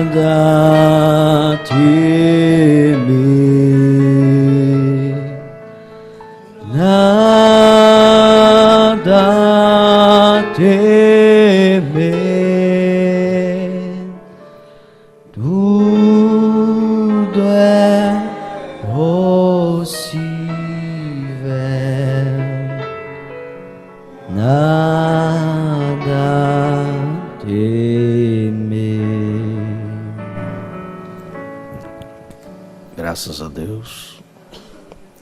Nada temer, nada temer, tudo é possível. Nada temer. Graças a Deus.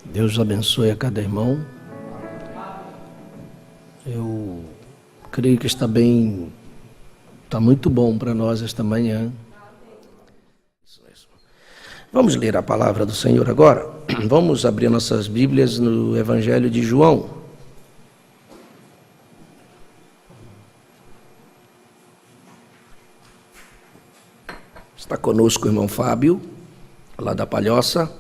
Deus abençoe a cada irmão. Eu creio que está muito bom para nós esta manhã. Vamos ler a palavra do Senhor agora? Vamos abrir nossas Bíblias no Evangelho de João. Está conosco o irmão Fábio, lá da Palhoça,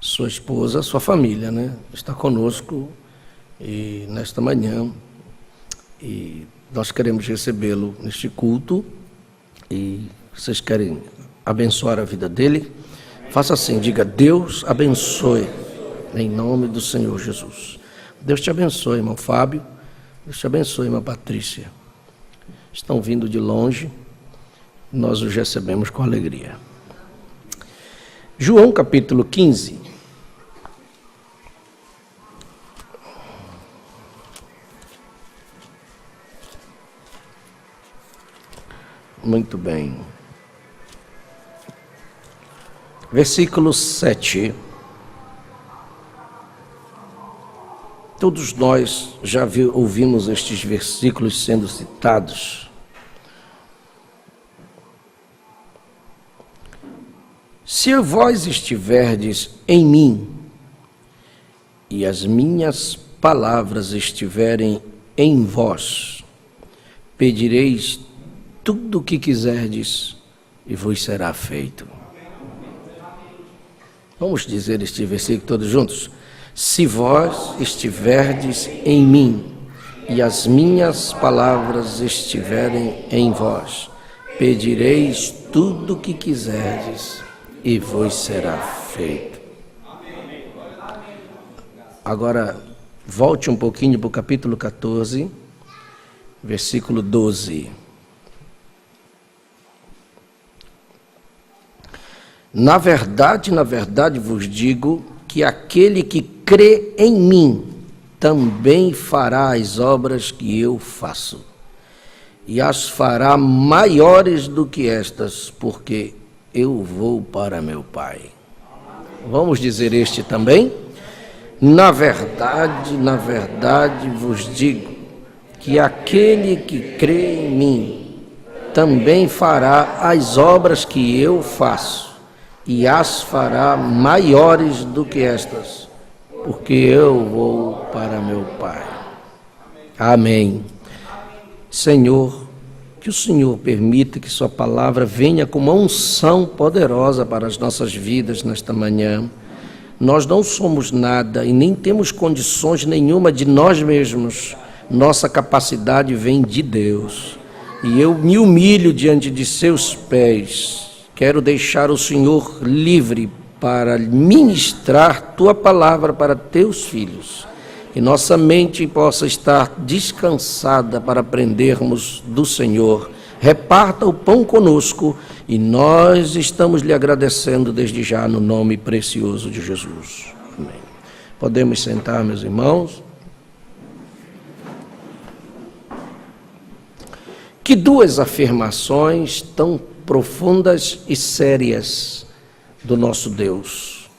sua esposa, sua família, né? Está conosco e nesta manhã, e nós queremos recebê-lo neste culto, e vocês querem abençoar a vida dele? Faça assim, diga: Deus abençoe, em nome do Senhor Jesus. Deus te abençoe, irmão Fábio. Deus te abençoe, irmã Patrícia. Estão vindo de longe, nós os recebemos com alegria. João capítulo 15. Muito bem. Versículo 7. Todos nós já ouvimos estes versículos sendo citados. Se vós estiverdes em mim, e as minhas palavras estiverem em vós, pedireis tudo o que quiserdes, e vos será feito. Vamos dizer este versículo todos juntos? Se vós estiverdes em mim, e as minhas palavras estiverem em vós, pedireis tudo o que quiserdes, e vos será feito. Agora, volte um pouquinho para o capítulo 14, versículo 12. Na verdade vos digo que aquele que crê em mim também fará as obras que eu faço, e as fará maiores do que estas, porque eu vou para meu Pai. Vamos dizer este também? Na verdade vos digo que aquele que crê em mim também fará as obras que eu faço, e as fará maiores do que estas, porque eu vou para meu Pai. Amém. Senhor, que o Senhor permita que sua palavra venha com uma unção poderosa para as nossas vidas nesta manhã. Nós não somos nada e nem temos condições nenhuma de nós mesmos. Nossa capacidade vem de Deus. E eu me humilho diante de seus pés. Quero deixar o Senhor livre para ministrar tua palavra para teus filhos. E nossa mente possa estar descansada para aprendermos do Senhor. Reparta o pão conosco e nós estamos lhe agradecendo desde já no nome precioso de Jesus. Amém. Podemos sentar, meus irmãos. Que duas afirmações tão profundas e sérias do nosso Deus.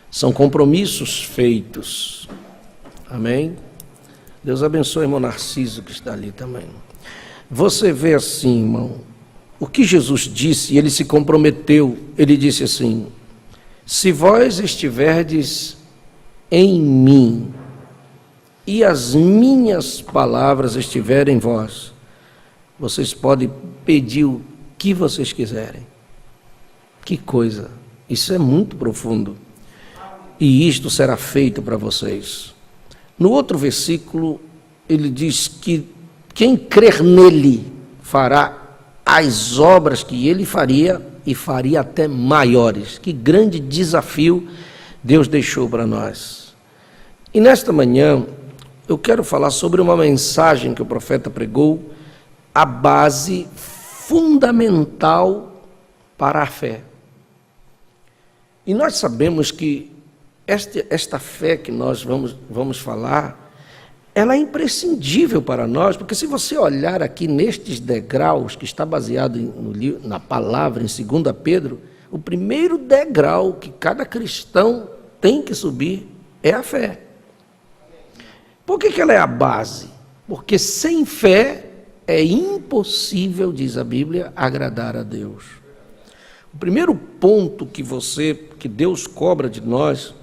São compromissos feitos. Amém? Deus abençoe o irmão Narciso que está ali também. Você vê assim, irmão, o que Jesus disse, ele se comprometeu, ele disse assim: se vós estiverdes em mim e as minhas palavras estiverem em vós, vocês podem pedir o que vocês quiserem. Que coisa, isso é muito profundo. E isto será feito para vocês. No outro versículo, ele diz que quem crer nele fará as obras que ele faria e faria até maiores. Que grande desafio Deus deixou para nós. E nesta manhã eu quero falar sobre uma mensagem que o profeta pregou, a base fundamental para a fé. E nós sabemos que esta fé que nós vamos falar, ela é imprescindível para nós, porque se você olhar aqui nestes degraus, que está baseado na palavra, em 2 Pedro, o primeiro degrau que cada cristão tem que subir é a fé. Por que ela é a base? Porque sem fé é impossível, diz a Bíblia, agradar a Deus. O primeiro ponto que Deus cobra de nós,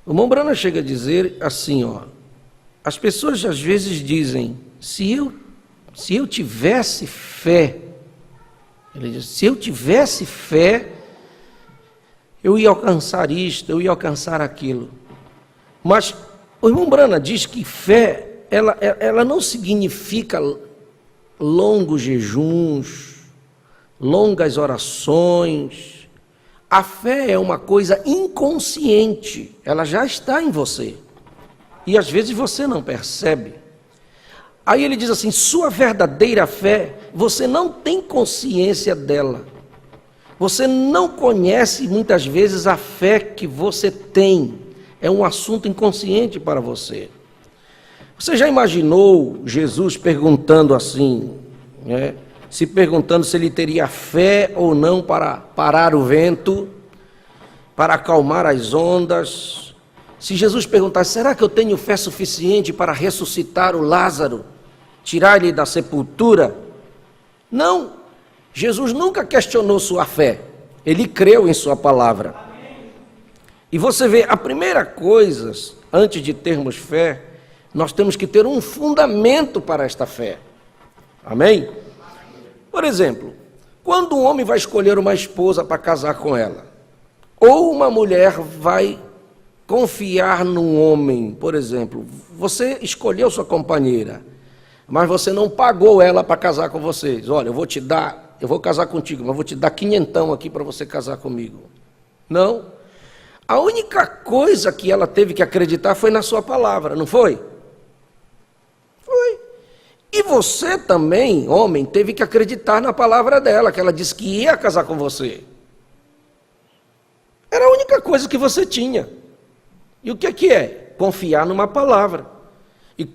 o irmão Branham chega a dizer assim, as pessoas às vezes dizem, se eu tivesse fé, ele diz, se eu tivesse fé, eu ia alcançar isto, eu ia alcançar aquilo. Mas o irmão Branham diz que fé, ela não significa longos jejuns, longas orações. A fé é uma coisa inconsciente, ela já está em você. E às vezes você não percebe. Aí ele diz assim, sua verdadeira fé, você não tem consciência dela. Você não conhece muitas vezes a fé que você tem. É um assunto inconsciente para você. Você já imaginou Jesus perguntando assim, se perguntando se ele teria fé ou não para parar o vento, para acalmar as ondas? Se Jesus perguntasse, será que eu tenho fé suficiente para ressuscitar o Lázaro, tirar ele da sepultura? Não, Jesus nunca questionou sua fé, ele creu em sua palavra. E você vê, a primeira coisa, antes de termos fé, nós temos que ter um fundamento para esta fé. Amém? Por exemplo, quando um homem vai escolher uma esposa para casar com ela, ou uma mulher vai confiar num homem, por exemplo, você escolheu sua companheira, mas você não pagou ela para casar com vocês. Olha, eu vou casar contigo, mas vou te dar 500 aqui para você casar comigo. Não. A única coisa que ela teve que acreditar foi na sua palavra, não foi? Foi. E você também, homem, teve que acreditar na palavra dela, que ela disse que ia casar com você. Era a única coisa que você tinha. E o que é? Confiar numa palavra.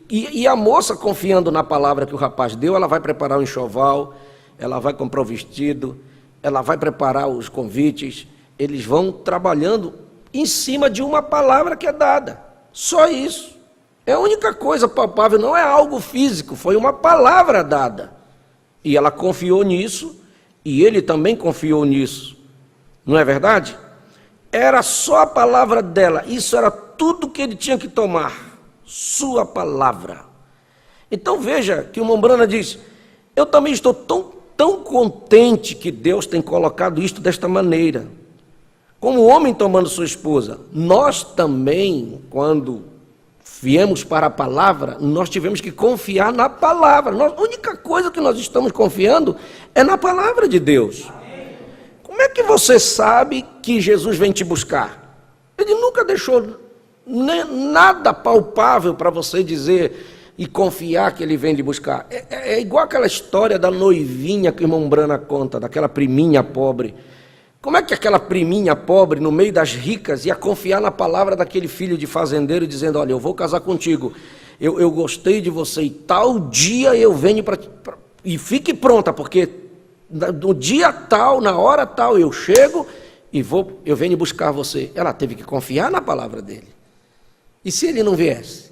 E a moça confiando na palavra que o rapaz deu, ela vai preparar o enxoval, ela vai comprar o vestido, ela vai preparar os convites, eles vão trabalhando em cima de uma palavra que é dada. Só isso. É a única coisa palpável, não é algo físico, foi uma palavra dada. E ela confiou nisso, e ele também confiou nisso. Não é verdade? Era só a palavra dela, isso era tudo que ele tinha que tomar, sua palavra. Então veja que o irmão Branham diz, eu também estou tão contente que Deus tem colocado isto desta maneira. Como o homem tomando sua esposa, nós também, quando viemos para a palavra, nós tivemos que confiar na palavra. A única coisa que nós estamos confiando é na palavra de Deus. Como é que você sabe que Jesus vem te buscar? Ele nunca deixou nada palpável para você dizer e confiar que ele vem lhe buscar. É igual aquela história da noivinha que o irmão Branham conta, daquela priminha pobre. Como é que aquela priminha pobre, no meio das ricas, ia confiar na palavra daquele filho de fazendeiro, dizendo, olha, eu vou casar contigo, eu gostei de você, e tal dia eu venho e fique pronta, porque no dia tal, na hora tal, eu chego e eu venho buscar você. Ela teve que confiar na palavra dele. E se ele não viesse?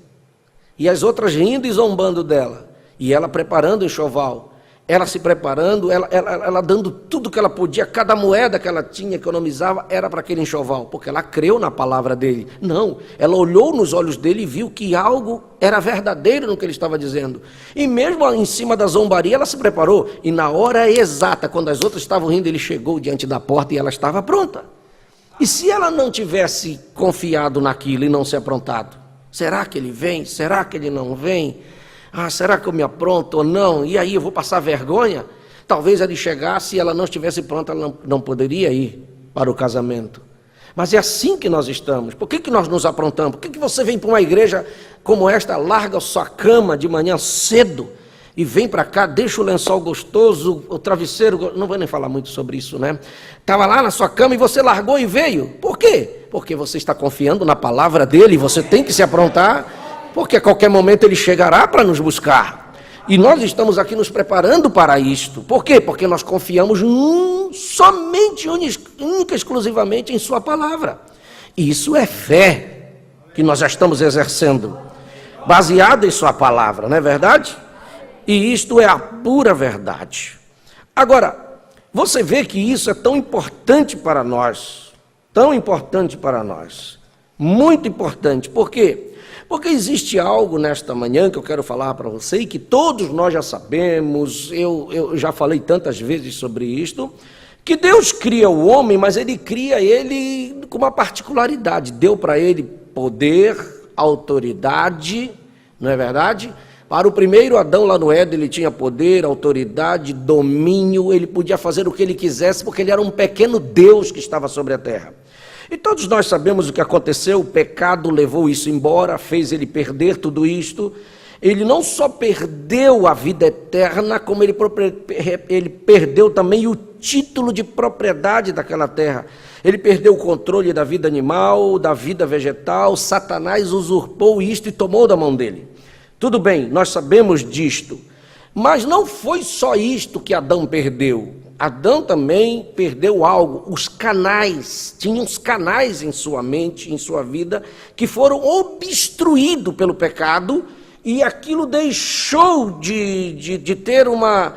E as outras rindo e zombando dela, e ela preparando o enxoval, ela se preparando, ela dando tudo que ela podia, cada moeda que ela tinha, economizava, era para aquele enxoval, porque ela creu na palavra dele. Não, ela olhou nos olhos dele e viu que algo era verdadeiro no que ele estava dizendo. E mesmo em cima da zombaria, ela se preparou. E na hora exata, quando as outras estavam rindo, ele chegou diante da porta e ela estava pronta. E se ela não tivesse confiado naquilo e não se aprontado? Será que ele vem? Será que ele não vem? Será que eu me apronto ou não? E aí eu vou passar vergonha? talvez ele chegasse e ela não estivesse pronta, ela não poderia ir para o casamento. Mas é assim que nós estamos. Por que nós nos aprontamos? Por que você vem para uma igreja como esta, larga a sua cama de manhã cedo e vem para cá, deixa o lençol gostoso, o travesseiro, não vou nem falar muito sobre isso, né? Estava lá na sua cama e você largou e veio. Por quê? Porque você está confiando na palavra dele, você tem que se aprontar, porque a qualquer momento ele chegará para nos buscar. E nós estamos aqui nos preparando para isto. Por quê? Porque nós confiamos somente, única, exclusivamente em sua palavra. E isso é fé que nós já estamos exercendo, baseado em sua palavra, não é verdade? E isto é a pura verdade. Agora, você vê que isso é tão importante para nós, muito importante. Por quê? Porque existe algo nesta manhã que eu quero falar para você e que todos nós já sabemos, eu já falei tantas vezes sobre isto, que Deus cria o homem, mas ele cria ele com uma particularidade, deu para ele poder, autoridade, não é verdade? Para o primeiro Adão lá no Éden, ele tinha poder, autoridade, domínio, ele podia fazer o que ele quisesse, porque ele era um pequeno Deus que estava sobre a terra. E todos nós sabemos o que aconteceu, o pecado levou isso embora, fez ele perder tudo isto. Ele não só perdeu a vida eterna, como ele perdeu também o título de propriedade daquela terra. Ele perdeu o controle da vida animal, da vida vegetal, Satanás usurpou isto e tomou da mão dele. Tudo bem, nós sabemos disto, mas não foi só isto que Adão perdeu. Adão também perdeu algo, os canais, tinha uns canais em sua mente, em sua vida, que foram obstruídos pelo pecado, e aquilo deixou de ter uma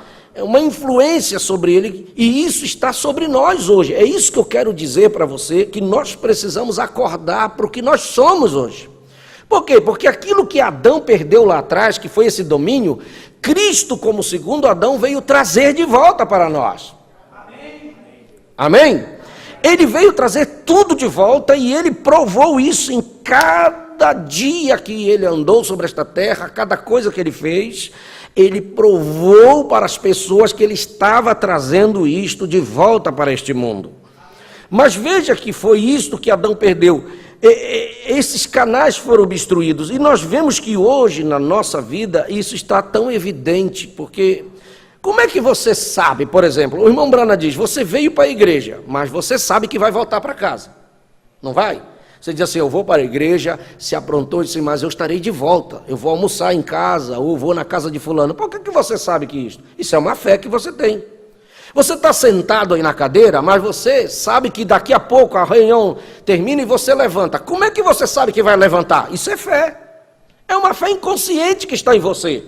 influência sobre ele, e isso está sobre nós hoje. É isso que eu quero dizer para você, que nós precisamos acordar para o que nós somos hoje. Por quê? Porque aquilo que Adão perdeu lá atrás, que foi esse domínio, Cristo, como segundo Adão, veio trazer de volta para nós. Amém? Ele veio trazer tudo de volta e ele provou isso em cada dia que ele andou sobre esta terra, cada coisa que ele fez, ele provou para as pessoas que ele estava trazendo isto de volta para este mundo. Mas veja que foi isto que Adão perdeu. Esses canais foram obstruídos, e nós vemos que hoje na nossa vida isso está tão evidente, porque como é que você sabe, por exemplo, o irmão Brana diz, você veio para a igreja, mas você sabe que vai voltar para casa, não vai? Você diz assim, eu vou para a igreja, se aprontou e disse, mas eu estarei de volta, eu vou almoçar em casa, ou vou na casa de fulano. Por que você sabe que isso é uma fé que você tem? Você está sentado aí na cadeira, mas você sabe que daqui a pouco a reunião termina e você levanta. Como é que você sabe que vai levantar? Isso é fé. É uma fé inconsciente que está em você.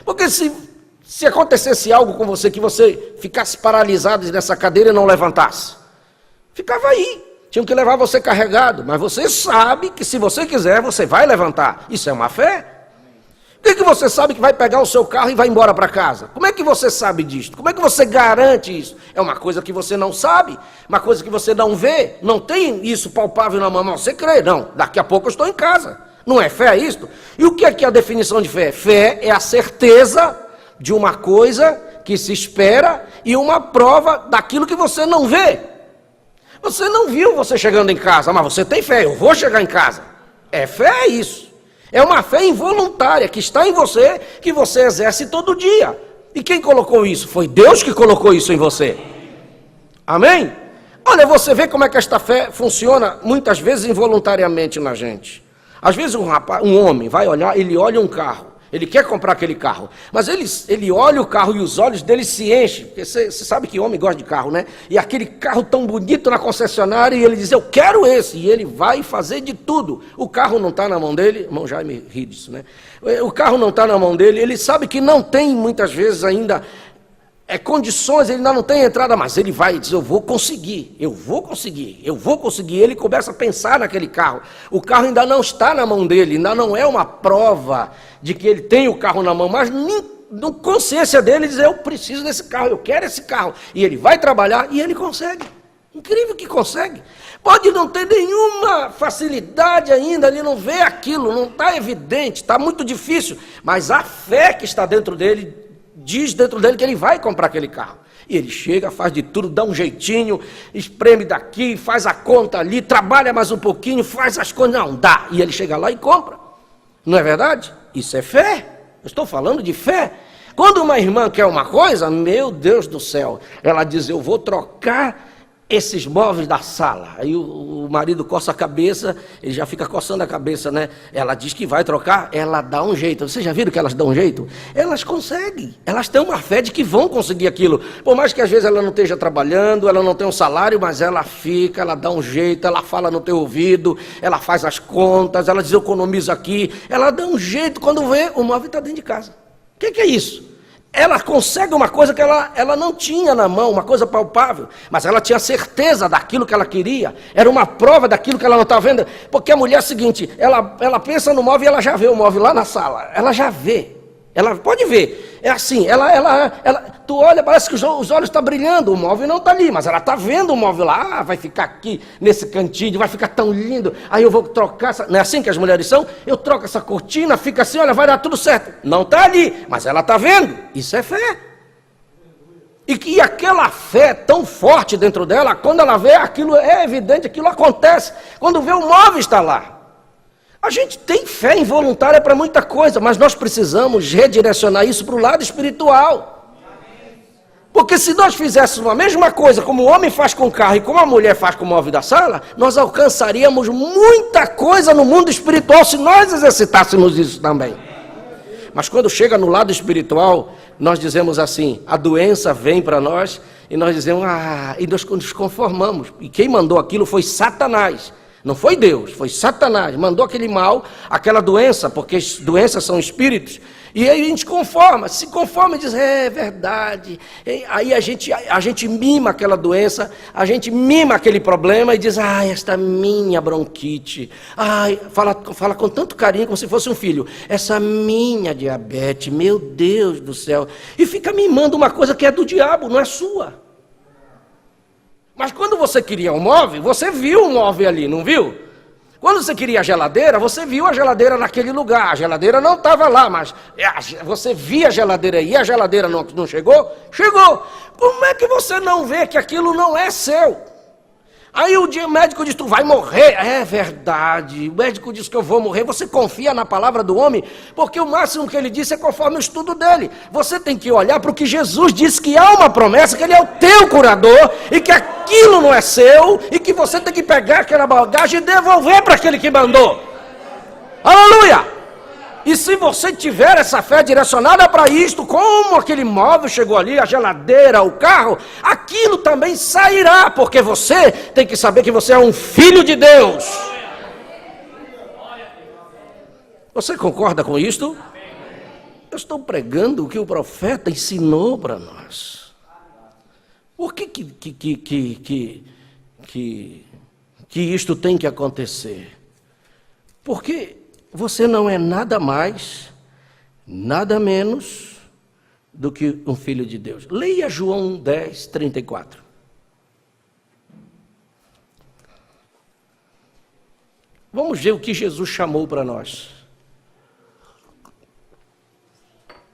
Porque se acontecesse algo com você, que você ficasse paralisado nessa cadeira e não levantasse, ficava aí. Tinham que levar você carregado. Mas você sabe que se você quiser, você vai levantar. Isso é uma fé. Por que você sabe que vai pegar o seu carro e vai embora para casa? Como é que você sabe disso? Como é que você garante isso? É uma coisa que você não sabe, uma coisa que você não vê, não tem isso palpável na mão, você crê, não, daqui a pouco eu estou em casa. Não é fé isto? E o que é a definição de fé? Fé é a certeza de uma coisa que se espera e uma prova daquilo que você não vê. Você não viu você chegando em casa, mas você tem fé, eu vou chegar em casa. É fé isso. É uma fé involuntária que está em você, que você exerce todo dia. E quem colocou isso? Foi Deus que colocou isso em você. Amém? Olha, você vê como é que esta fé funciona muitas vezes involuntariamente na gente. Às vezes um homem vai olhar, ele olha um carro, ele quer comprar aquele carro, mas ele olha o carro e os olhos dele se enchem, porque você sabe que homem gosta de carro, né? E aquele carro tão bonito na concessionária, e ele diz, eu quero esse, e ele vai fazer de tudo. O carro não está na mão dele, irmão Jaime ri disso, né? O carro não está na mão dele, ele sabe que não tem muitas vezes ainda condições, ele ainda não tem entrada, mas ele vai e diz, eu vou conseguir, ele começa a pensar naquele carro, o carro ainda não está na mão dele, ainda não é uma prova de que ele tem o carro na mão, mas na consciência dele diz, eu preciso desse carro, eu quero esse carro, e ele vai trabalhar e ele consegue, incrível que consegue, pode não ter nenhuma facilidade ainda, ele não vê aquilo, não está evidente, está muito difícil, mas a fé que está dentro dele, diz dentro dele que ele vai comprar aquele carro. E ele chega, faz de tudo, dá um jeitinho, espreme daqui, faz a conta ali, trabalha mais um pouquinho, faz as coisas, não dá. E ele chega lá e compra. Não é verdade? Isso é fé. Eu estou falando de fé. Quando uma irmã quer uma coisa, meu Deus do céu, ela diz, eu vou trocar esses móveis da sala. Aí o marido coça a cabeça, ele já fica coçando a cabeça, né? Ela diz que vai trocar, ela dá um jeito. Vocês já viram que elas dão um jeito? Elas conseguem, elas têm uma fé de que vão conseguir aquilo. Por mais que às vezes ela não esteja trabalhando, ela não tem um salário, mas ela fica, ela dá um jeito, ela fala no teu ouvido, ela faz as contas, ela diz, eu economizo aqui. Ela dá um jeito, quando vê, o móvel está dentro de casa. O que é isso? Ela consegue uma coisa que ela não tinha na mão, uma coisa palpável, mas ela tinha certeza daquilo que ela queria, era uma prova daquilo que ela não estava vendo, porque a mulher é o seguinte, ela pensa no móvel e ela já vê o móvel lá na sala, ela já vê, ela pode ver, é assim, tu olha, parece que os olhos estão brilhando, o móvel não está ali, mas ela está vendo o móvel lá, vai ficar aqui nesse cantinho, vai ficar tão lindo, aí eu vou trocar, não é assim que as mulheres são? Eu troco essa cortina, fica assim, olha, vai dar tudo certo, não está ali, mas ela está vendo, isso é fé. E aquela fé tão forte dentro dela, quando ela vê aquilo, é evidente, aquilo acontece, quando vê o móvel está lá. A gente tem fé involuntária para muita coisa, mas nós precisamos redirecionar isso para o lado espiritual. Porque se nós fizéssemos a mesma coisa como o homem faz com o carro e como a mulher faz com o móvel da sala, nós alcançaríamos muita coisa no mundo espiritual se nós exercitássemos isso também. Mas quando chega no lado espiritual, nós dizemos assim, a doença vem para nós e nós dizemos, e nós nos conformamos. E quem mandou aquilo foi Satanás. Não foi Deus, foi Satanás, mandou aquele mal, aquela doença, porque doenças são espíritos, e aí a gente se conforma e diz, é verdade, aí a gente mima aquela doença, a gente mima aquele problema e diz, esta minha bronquite, fala com tanto carinho como se fosse um filho, essa minha diabetes, meu Deus do céu, e fica mimando uma coisa que é do diabo, não é sua. Mas quando você queria um móvel, você viu o móvel ali, não viu? Quando você queria a geladeira, você viu a geladeira naquele lugar. A geladeira não estava lá, mas você via a geladeira e a geladeira não chegou? Chegou. Como é que você não vê que aquilo não é seu? Aí o médico diz, tu vai morrer. É verdade, o médico diz que eu vou morrer. Você confia na palavra do homem? Porque o máximo que ele disse é conforme o estudo dele. Você tem que olhar para o que Jesus disse, que há uma promessa, que ele é o teu curador, e que aquilo não é seu, e que você tem que pegar aquela bagagem e devolver para aquele que mandou. Aleluia! E se você tiver essa fé direcionada para isto, como aquele móvel chegou ali, a geladeira, o carro, aquilo também sairá, porque você tem que saber que você é um filho de Deus. Você concorda com isto? Eu estou pregando o que o profeta ensinou para nós. Por que isto tem que acontecer? Porque você não é nada mais, nada menos do que um filho de Deus. Leia João 10, 34. Vamos ver o que Jesus chamou para nós.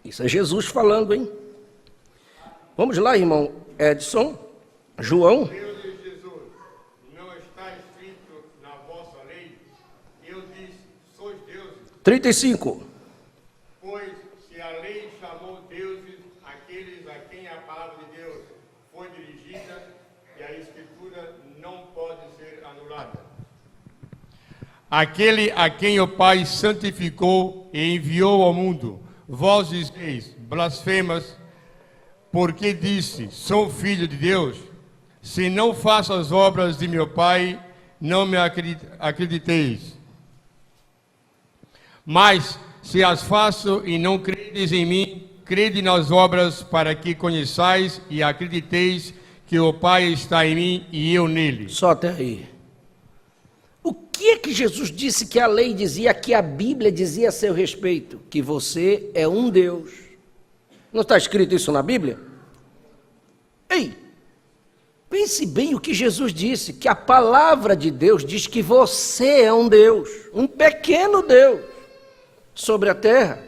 Isso é Jesus falando, hein? Vamos lá, irmão Edson. João. 35. Pois se a lei chamou deuses aqueles a quem a palavra de Deus foi dirigida, e a escritura não pode ser anulada. Aquele a quem o Pai santificou e enviou ao mundo, vós dizeis, blasfemas, porque disse, sou filho de Deus, se não faço as obras de meu Pai, não me acrediteis. Mas, se as faço e não credes em mim, crede nas obras para que conheçais e acrediteis que o Pai está em mim e eu nele. Só até aí. O que é que Jesus disse que a lei dizia, que a Bíblia dizia a seu respeito? Que você é um Deus. Não está escrito isso na Bíblia? Ei, pense bem o que Jesus disse, que a palavra de Deus diz que você é um Deus, um pequeno Deus sobre a terra.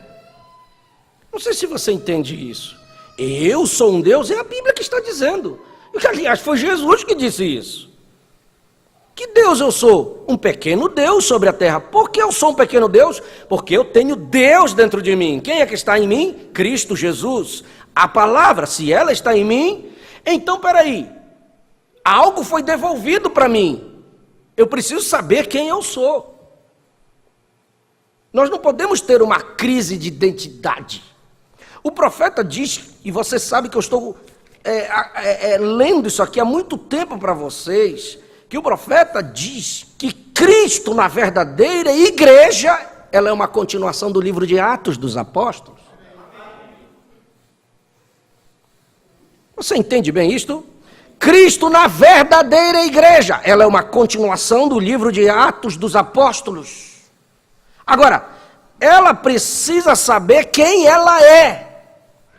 Não sei se você entende isso. Eu sou um Deus, é a Bíblia que está dizendo. E, aliás, foi Jesus que disse isso. Que Deus eu sou? Um pequeno Deus sobre a terra. Por que eu sou um pequeno Deus? Porque eu tenho Deus dentro de mim. Quem é que está em mim? Cristo Jesus. A palavra, se ela está em mim, então peraí, algo foi devolvido para mim. Eu preciso saber quem eu sou. Nós não podemos ter uma crise de identidade. O profeta diz, e você sabe que eu estou lendo isso aqui há muito tempo para vocês, que o profeta diz que Cristo, na verdadeira igreja, ela é uma continuação do livro de Atos dos Apóstolos. Você entende bem isto? Cristo, na verdadeira igreja, ela é uma continuação do livro de Atos dos Apóstolos. Agora, ela precisa saber quem ela é.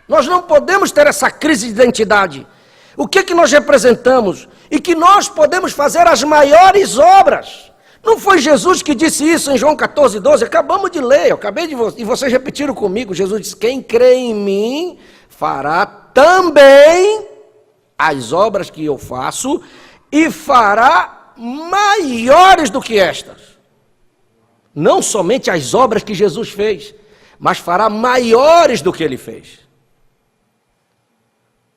Nós não podemos ter essa crise de identidade. O que nós representamos? E que nós podemos fazer as maiores obras. Não foi Jesus que disse isso em João 14:12? Acabamos de ler, e vocês repetiram comigo. Jesus disse, quem crê em mim, fará também as obras que eu faço, e fará maiores do que estas. Não somente as obras que Jesus fez, mas fará maiores do que ele fez.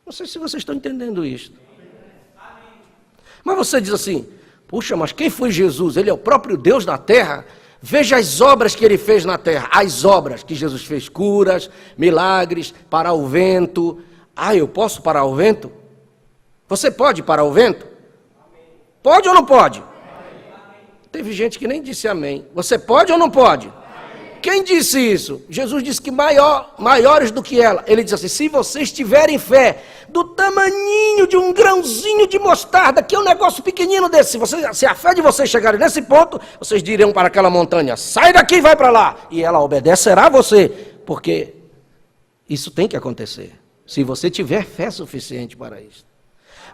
Não sei se vocês estão entendendo isso. Mas você diz assim, puxa, mas quem foi Jesus? Ele é o próprio Deus na terra. Veja as obras que ele fez na terra. As obras que Jesus fez, curas, milagres, parar o vento. Ah, eu posso parar o vento? Você pode parar o vento? Pode ou não pode? Teve gente que nem disse amém. Você pode ou não pode? Quem disse isso? Jesus disse que maiores do que ela. Ele diz assim, se vocês tiverem fé do tamaninho de um grãozinho de mostarda, que é um negócio pequenino desse, se a fé de vocês chegarem nesse ponto, vocês dirão para aquela montanha, sai daqui e vai para lá. E ela obedecerá a você, porque isso tem que acontecer, se você tiver fé suficiente para isso.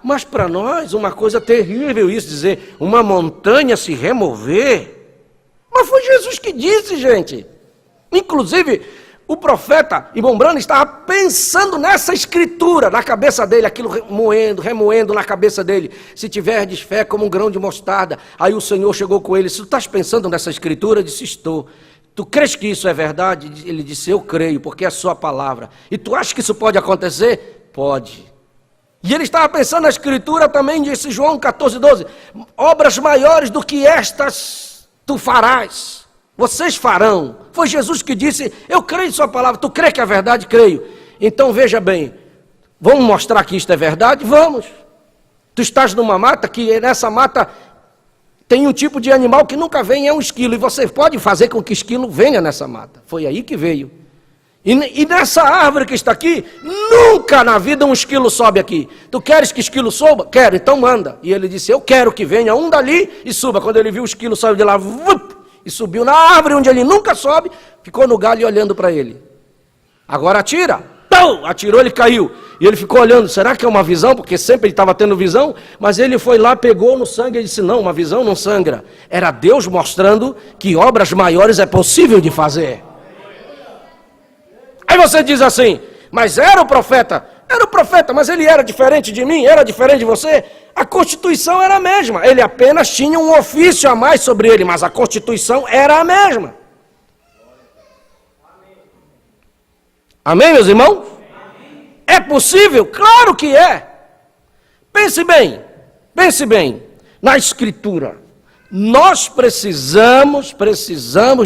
Mas para nós, uma coisa terrível isso, dizer, uma montanha se remover. Mas foi Jesus que disse, gente. Inclusive, o profeta Ibn Brana estava pensando nessa escritura, na cabeça dele, aquilo remoendo na cabeça dele. Se tiverdes fé como um grão de mostarda. Aí o Senhor chegou com ele, se tu estás pensando nessa escritura, eu disse, estou. Tu crês que isso é verdade? Ele disse, eu creio, porque é a sua palavra. E tu acha que isso pode acontecer? Pode. E ele estava pensando na escritura também, disse João 14:12, obras maiores do que estas tu farás. Vocês farão. Foi Jesus que disse, eu creio em sua palavra. Tu crê que é verdade? Creio. Então veja bem, vamos mostrar que isto é verdade? Vamos. Tu estás numa mata, que nessa mata tem um tipo de animal que nunca vem, é um esquilo. E você pode fazer com que esquilo venha nessa mata. Foi aí que veio. E nessa árvore que está aqui, nunca na vida um esquilo sobe aqui. Tu queres que esquilo suba? Quero, então manda. E ele disse, eu quero que venha um dali e suba. Quando ele viu o esquilo, saiu de lá, e subiu na árvore onde ele nunca sobe, ficou no galho olhando para ele. Agora atira. Pum! Atirou, ele caiu. E ele ficou olhando, será que é uma visão? Porque sempre ele estava tendo visão, mas ele foi lá, pegou no sangue e disse, não, uma visão não sangra. Era Deus mostrando que obras maiores é possível de fazer. Aí você diz assim, mas era o profeta, mas ele era diferente de mim, era diferente de você? A Constituição era a mesma, ele apenas tinha um ofício a mais sobre ele, mas a Constituição era a mesma. Amém, meus irmãos? É possível? Claro que é. Pense bem, na Escritura. Nós precisamos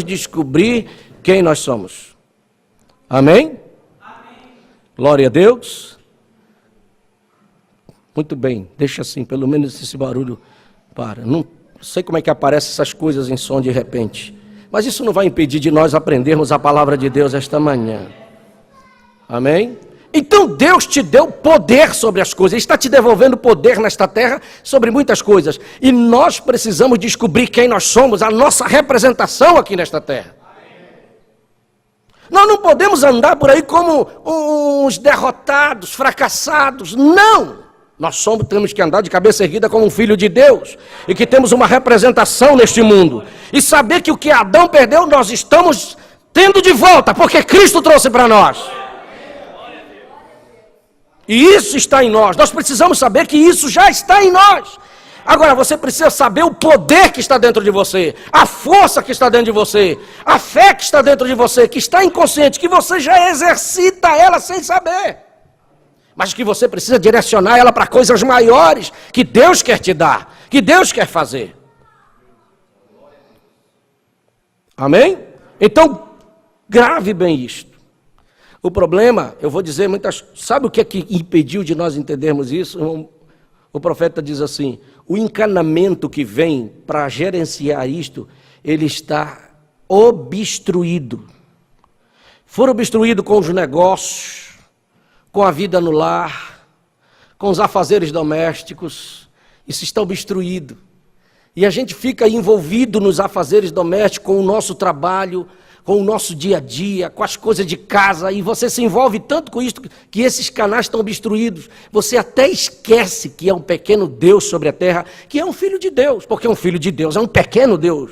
descobrir quem nós somos. Amém? Glória a Deus. Muito bem, deixa assim, pelo menos esse barulho para. Não sei como é que aparecem essas coisas em som de repente, mas isso não vai impedir de nós aprendermos a palavra de Deus esta manhã. Amém? Então Deus te deu poder sobre as coisas, Ele está te devolvendo poder nesta terra sobre muitas coisas. E nós precisamos descobrir quem nós somos, a nossa representação aqui nesta terra. Nós não podemos andar por aí como uns derrotados, fracassados, não! Nós temos que andar de cabeça erguida como um filho de Deus, e que temos uma representação neste mundo, e saber que o que Adão perdeu, nós estamos tendo de volta, porque Cristo trouxe para nós. E isso está em nós. Nós precisamos saber que isso já está em nós. Agora, você precisa saber o poder que está dentro de você, a força que está dentro de você, a fé que está dentro de você, que está inconsciente, que você já exercita ela sem saber. Mas que você precisa direcionar ela para coisas maiores que Deus quer te dar, que Deus quer fazer. Amém? Então, grave bem isto. O problema, eu vou dizer muitas... Sabe o que é que impediu de nós entendermos isso? O profeta diz assim, o encanamento que vem para gerenciar isto, ele está obstruído. For obstruído com os negócios, com a vida no lar, com os afazeres domésticos, isso está obstruído. E a gente fica envolvido nos afazeres domésticos, com o nosso trabalho, com o nosso dia a dia, com as coisas de casa, e você se envolve tanto com isso, que esses canais estão obstruídos. Você até esquece que é um pequeno Deus sobre a terra, que é um filho de Deus, porque um filho de Deus é um pequeno Deus.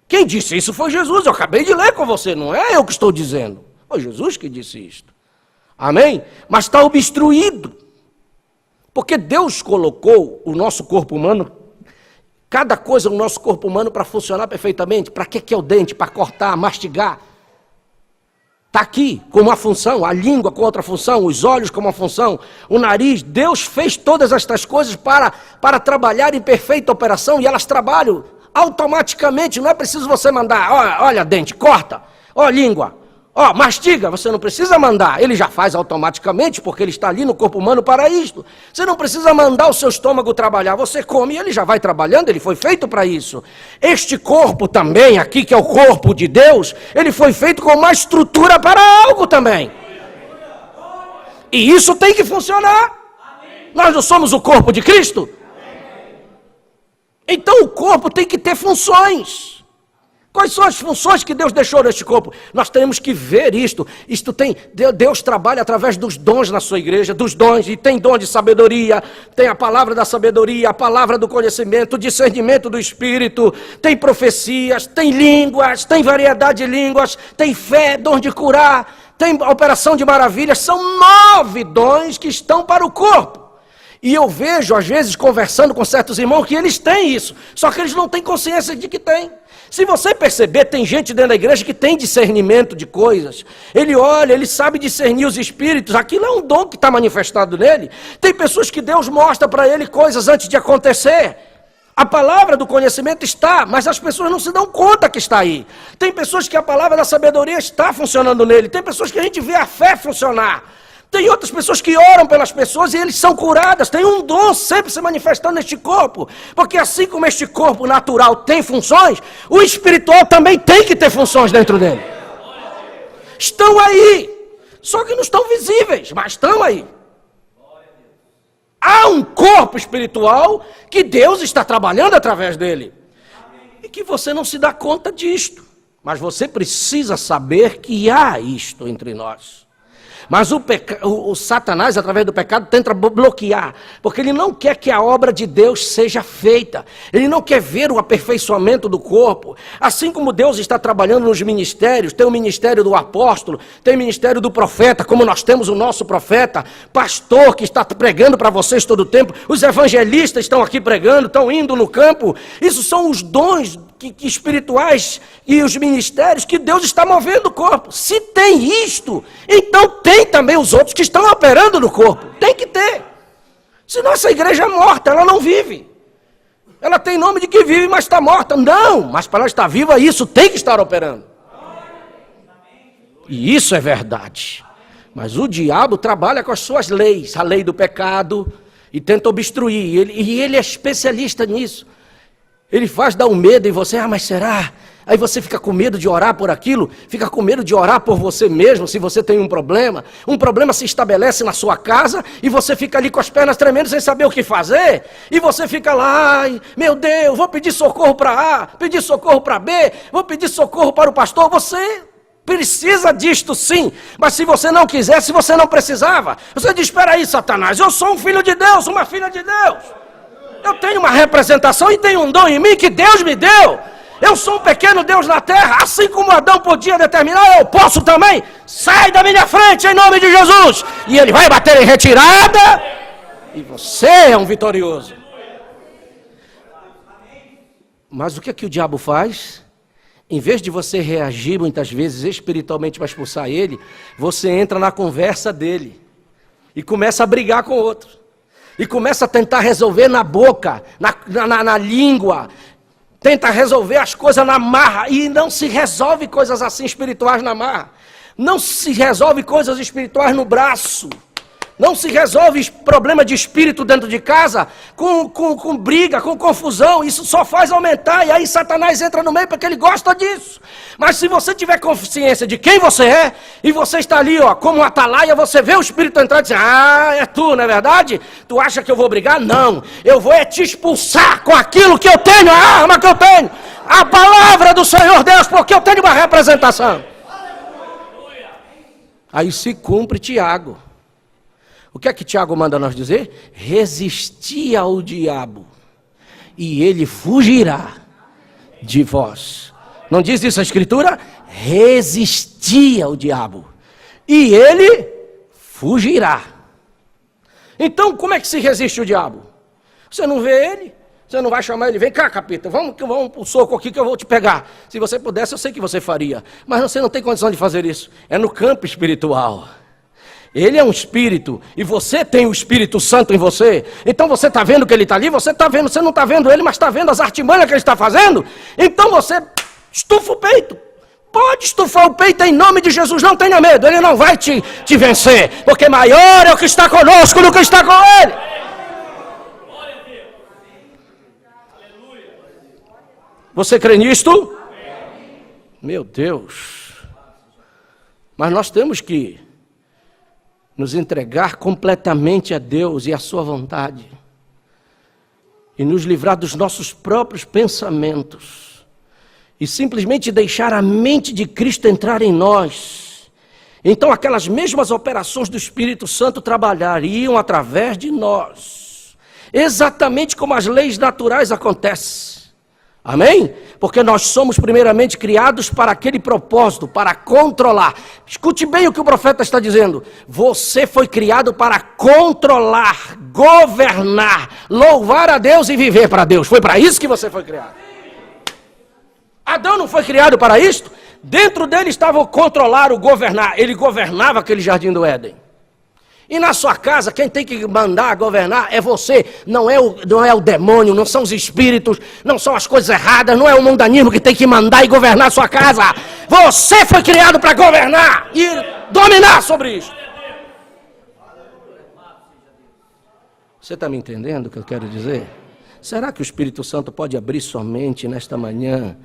Quem disse isso foi Jesus, eu acabei de ler com você, não é eu que estou dizendo. Foi Jesus que disse isto. Amém? Mas está obstruído. Porque Deus colocou o nosso corpo humano, cada coisa no nosso corpo humano para funcionar perfeitamente. Para que é o dente? Para cortar, mastigar. Está aqui com uma função, a língua com outra função, os olhos com uma função, o nariz. Deus fez todas estas coisas para trabalhar em perfeita operação e elas trabalham automaticamente. Não é preciso você mandar, olha dente, corta, língua. Mastiga, você não precisa mandar, ele já faz automaticamente, porque ele está ali no corpo humano para isto. Você não precisa mandar o seu estômago trabalhar, você come e ele já vai trabalhando, ele foi feito para isso. Este corpo também, aqui que é o corpo de Deus, ele foi feito com uma estrutura para algo também. E isso tem que funcionar. Nós não somos o corpo de Cristo? Então o corpo tem que ter funções. Quais são as funções que Deus deixou neste corpo? Nós temos que ver isto. Deus trabalha através dos dons na sua igreja, dos dons, e tem dom de sabedoria, tem a palavra da sabedoria, a palavra do conhecimento, o discernimento do Espírito, tem profecias, tem línguas, tem variedade de línguas, tem fé, dom de curar, tem operação de maravilhas. São 9 dons que estão para o corpo. E eu vejo, às vezes, conversando com certos irmãos, que eles têm isso, só que eles não têm consciência de que têm. Se você perceber, tem gente dentro da igreja que tem discernimento de coisas. Ele olha, ele sabe discernir os espíritos. Aquilo é um dom que está manifestado nele. Tem pessoas que Deus mostra para ele coisas antes de acontecer. A palavra do conhecimento está, mas as pessoas não se dão conta que está aí. Tem pessoas que a palavra da sabedoria está funcionando nele. Tem pessoas que a gente vê a fé funcionar. Tem outras pessoas que oram pelas pessoas e eles são curadas. Tem um dom sempre se manifestando neste corpo. Porque assim como este corpo natural tem funções, o espiritual também tem que ter funções dentro dele. Estão aí. Só que não estão visíveis, mas estão aí. Há um corpo espiritual que Deus está trabalhando através dele. E que você não se dá conta disto. Mas você precisa saber que há isto entre nós. Mas o Satanás, através do pecado, tenta bloquear, porque ele não quer que a obra de Deus seja feita, ele não quer ver o aperfeiçoamento do corpo. Assim como Deus está trabalhando nos ministérios, tem o ministério do apóstolo, tem o ministério do profeta, como nós temos o nosso profeta, pastor que está pregando para vocês todo o tempo, os evangelistas estão aqui pregando, estão indo no campo. Isso são os dons espirituais e os ministérios que Deus está movendo o corpo. Se tem isto, então tem também os outros que estão operando no corpo. Tem que ter. Senão essa igreja é morta, ela não vive. Ela tem nome de que vive, mas está morta. Não, mas para ela estar viva, isso tem que estar operando. E isso é verdade. Mas o diabo trabalha com as suas leis, a lei do pecado, e tenta obstruir. E ele é especialista nisso. Ele faz dar um medo em você, mas será? Aí você fica com medo de orar por aquilo, fica com medo de orar por você mesmo, se você tem um problema se estabelece na sua casa, e você fica ali com as pernas tremendo, sem saber o que fazer, e você fica lá, ai, meu Deus, vou pedir socorro para A, pedir socorro para B, vou pedir socorro para o pastor. Você precisa disto sim, mas se você não quiser, se você não precisava, você diz, espera aí, Satanás, eu sou um filho de Deus, uma filha de Deus. Eu tenho uma representação e tenho um dom em mim que Deus me deu. Eu sou um pequeno Deus na terra, assim como Adão podia determinar, eu posso também. Sai da minha frente em nome de Jesus. E ele vai bater em retirada. E você é um vitorioso. Mas o que é que o diabo faz? Em vez de você reagir muitas vezes espiritualmente para expulsar ele, você entra na conversa dele. E começa a brigar com o outro. E começa a tentar resolver na boca, na língua. Tenta resolver as coisas na marra. E não se resolve coisas assim espirituais na marra. Não se resolve coisas espirituais no braço. Não se resolve problema de espírito dentro de casa com briga, com confusão. Isso só faz aumentar. E aí Satanás entra no meio porque ele gosta disso. Mas se você tiver consciência de quem você é, e você está ali, ó, como um atalaia, você vê o espírito entrar e dizer, ah, é tu, não é verdade? Tu acha que eu vou brigar? Não. Eu vou te expulsar com aquilo que eu tenho, a arma que eu tenho. A palavra do Senhor Deus, porque eu tenho uma representação. Aí se cumpre Tiago. O que é que Tiago manda nós dizer? Resistir ao diabo, e ele fugirá de vós. Não diz isso a Escritura? Resistir ao diabo, e ele fugirá. Então, como é que se resiste ao diabo? Você não vê ele, você não vai chamar ele, vem cá, capeta, vamos pro soco aqui que eu vou te pegar. Se você pudesse, eu sei que você faria, mas você não tem condição de fazer isso. É no campo espiritual. Ele é um espírito, e você tem o Espírito Santo em você. Então você está vendo que ele está ali, você está vendo, você não está vendo ele, mas está vendo as artimanhas que ele está fazendo. Então você estufa o peito. Pode estufar o peito em nome de Jesus, não tenha medo, ele não vai te vencer, porque maior é o que está conosco do que está com ele. Você crê nisto? Meu Deus. Mas nós temos que nos entregar completamente a Deus e à sua vontade, e nos livrar dos nossos próprios pensamentos, e simplesmente deixar a mente de Cristo entrar em nós. Então aquelas mesmas operações do Espírito Santo trabalhariam através de nós, exatamente como as leis naturais acontecem. Amém? Porque nós somos primeiramente criados para aquele propósito, para controlar. Escute bem o que o profeta está dizendo. Você foi criado para controlar, governar, louvar a Deus e viver para Deus. Foi para isso que você foi criado. Adão não foi criado para isto? Dentro dele estava o controlar, o governar. Ele governava aquele jardim do Éden. E na sua casa, quem tem que mandar, governar é você, não é o demônio, não são os espíritos, não são as coisas erradas, não é o mundanismo que tem que mandar e governar a sua casa. Você foi criado para governar e dominar sobre isso. Você está me entendendo o que eu quero dizer? Será que o Espírito Santo pode abrir sua mente nesta manhã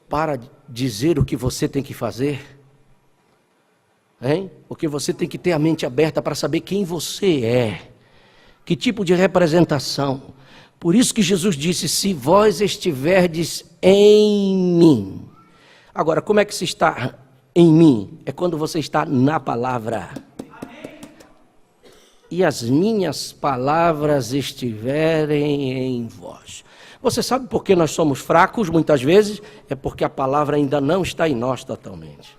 para dizer o que você tem que fazer? Hein? Porque você tem que ter a mente aberta para saber quem você é, que tipo de representação. Por isso que Jesus disse, se vós estiverdes em mim. Agora, como é que se está em mim? É quando você está na palavra. E as minhas palavras estiverem em vós. Você sabe por que nós somos fracos muitas vezes? É porque a palavra ainda não está em nós totalmente.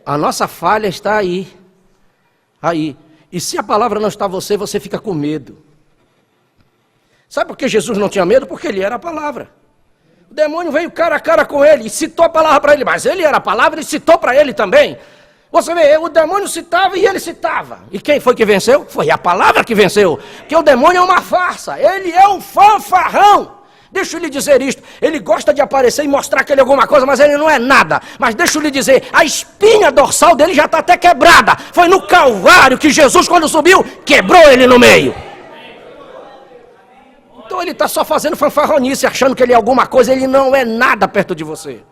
A nossa falha está aí. E se a palavra não está em você, você fica com medo. Sabe por que Jesus não tinha medo? Porque ele era a palavra. O demônio veio cara a cara com ele e citou a palavra para ele, mas ele era a palavra e citou para ele também. Você vê, o demônio citava e ele citava. E quem foi que venceu? Foi a palavra que venceu. Porque o demônio é uma farsa, ele é um fanfarrão. Deixa eu lhe dizer isto, ele gosta de aparecer e mostrar que ele é alguma coisa, mas ele não é nada. Mas deixa eu lhe dizer, a espinha dorsal dele já está até quebrada. Foi no Calvário que Jesus, quando subiu, quebrou ele no meio. Então ele está só fazendo fanfarronice, achando que ele é alguma coisa, ele não é nada perto de você.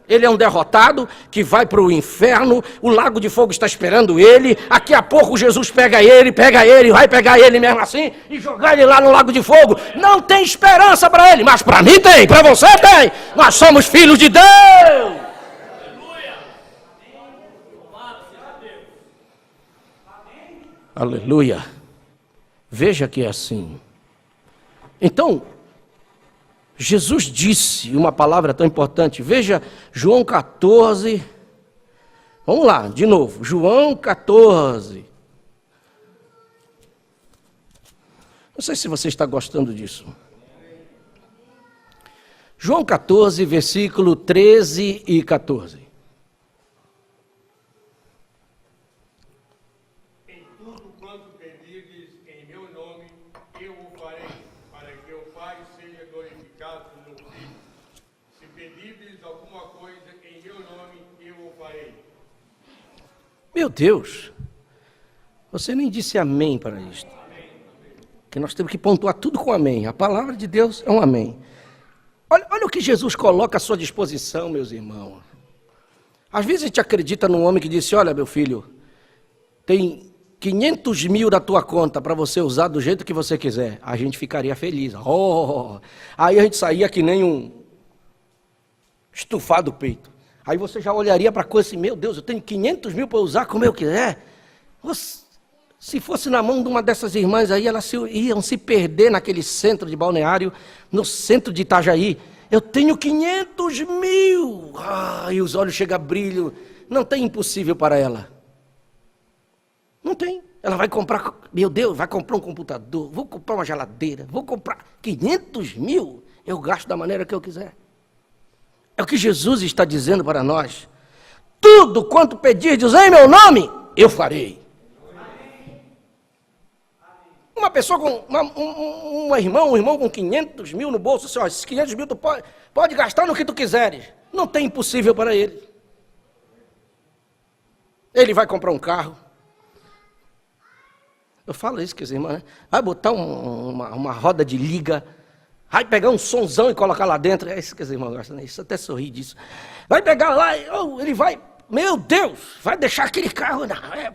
Ele é um derrotado que vai para o inferno, o lago de fogo está esperando ele, daqui a pouco Jesus pega ele, vai pegar ele mesmo assim e jogar ele lá no lago de fogo. Não tem esperança para ele, mas para mim tem, para você tem. Nós somos filhos de Deus. Aleluia. Veja que é assim. Então, Jesus disse uma palavra tão importante. Veja João 14. Vamos lá, de novo. João 14. Não sei se você está gostando disso. João 14, versículo 13 e 14. Em tudo quanto pedirdes em meu nome, eu o farei, para que o Pai seja glorificado no Filho. Se pedirdes alguma coisa em meu nome, eu o farei. Meu Deus, você nem disse amém para isto. Que nós temos que pontuar tudo com amém. A palavra de Deus é um amém. Olha o que Jesus coloca à sua disposição, meus irmãos. Às vezes a gente acredita num homem que disse, olha meu filho, tem 500 mil na tua conta para você usar do jeito que você quiser. A gente ficaria feliz. Aí a gente saía que nem um estufado peito. Aí você já olharia para a coisa assim, meu Deus, eu tenho 500 mil para usar como eu quiser. Se fosse na mão de uma dessas irmãs aí, elas iam se perder naquele centro de balneário, no centro de Itajaí. Eu tenho 500 mil. E os olhos chegam a brilho. Não tem impossível para ela. Não tem. Ela vai comprar, meu Deus, vai comprar um computador, vou comprar uma geladeira, vou comprar 500 mil. Eu gasto da maneira que eu quiser. É o que Jesus está dizendo para nós. Tudo quanto pedirdes em meu nome, eu farei. Uma pessoa com, um irmão com 500 mil no bolso, assim, ó, esses 500 mil tu pode gastar no que tu quiseres. Não tem impossível para ele. Ele vai comprar um carro. Eu falo isso, que as irmãs, né? Vai botar uma roda de liga, vai pegar um sonzão e colocar lá dentro. É isso que as irmãs gostam, né? Isso até sorri disso. Vai pegar lá, ele vai, meu Deus, vai deixar aquele carro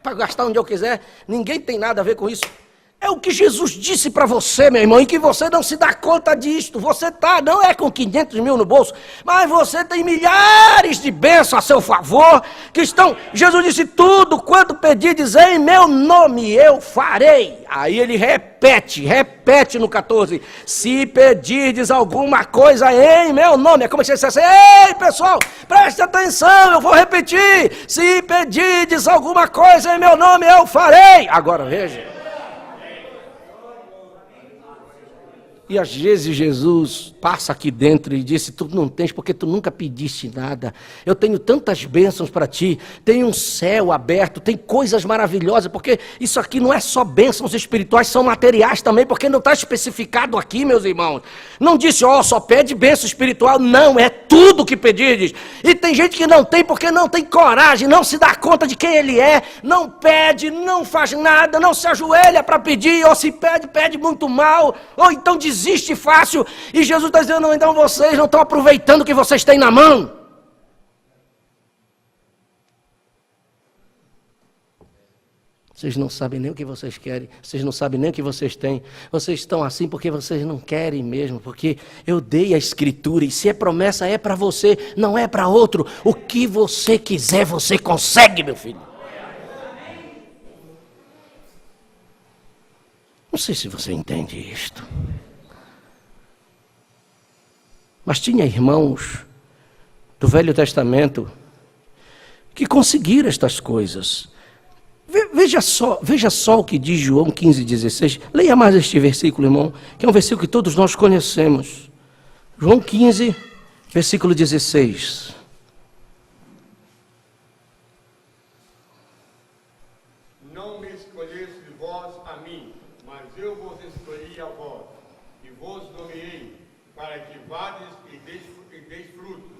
para gastar onde eu quiser. Ninguém tem nada a ver com isso. É o que Jesus disse para você, meu irmão, e que você não se dá conta disto. Você não é com 500 mil no bolso, mas você tem milhares de bênçãos a seu favor, que estão, Jesus disse, tudo quanto pedirdes em meu nome, eu farei. Aí ele repete no 14, se pedirdes alguma coisa em meu nome, é como se você dissesse, ei pessoal, preste atenção, eu vou repetir, se pedirdes alguma coisa em meu nome, eu farei. Agora veja. E às vezes Jesus passa aqui dentro e disse, tu não tens porque tu nunca pediste nada. Eu tenho tantas bênçãos para ti, tem um céu aberto, tem coisas maravilhosas, porque isso aqui não é só bênçãos espirituais, são materiais também, porque não está especificado aqui, meus irmãos. Não disse, só pede bênção espiritual, não, é tudo que pedirdes. E tem gente que não tem porque não tem coragem, não se dá conta de quem ele é, não pede, não faz nada, não se ajoelha para pedir, ou se pede, pede muito mal, ou então desiste fácil, e Jesus está dizendo, não, então vocês não estão aproveitando o que vocês têm na mão. Vocês não sabem nem o que vocês querem, vocês não sabem nem o que vocês têm, vocês estão assim porque vocês não querem mesmo, porque eu dei a escritura, e se é promessa é para você, não é para outro. O que você quiser, você consegue, meu filho. Não sei se você entende isto. Mas tinha irmãos do Velho Testamento que conseguiram estas coisas. Veja só o que diz João 15,16. Leia mais este versículo, irmão, que é um versículo que todos nós conhecemos. João 15, versículo 16. Não me escolheste vós a mim, mas eu vos escolhi a vós, e vos nomeei, para que vades e deis frutos,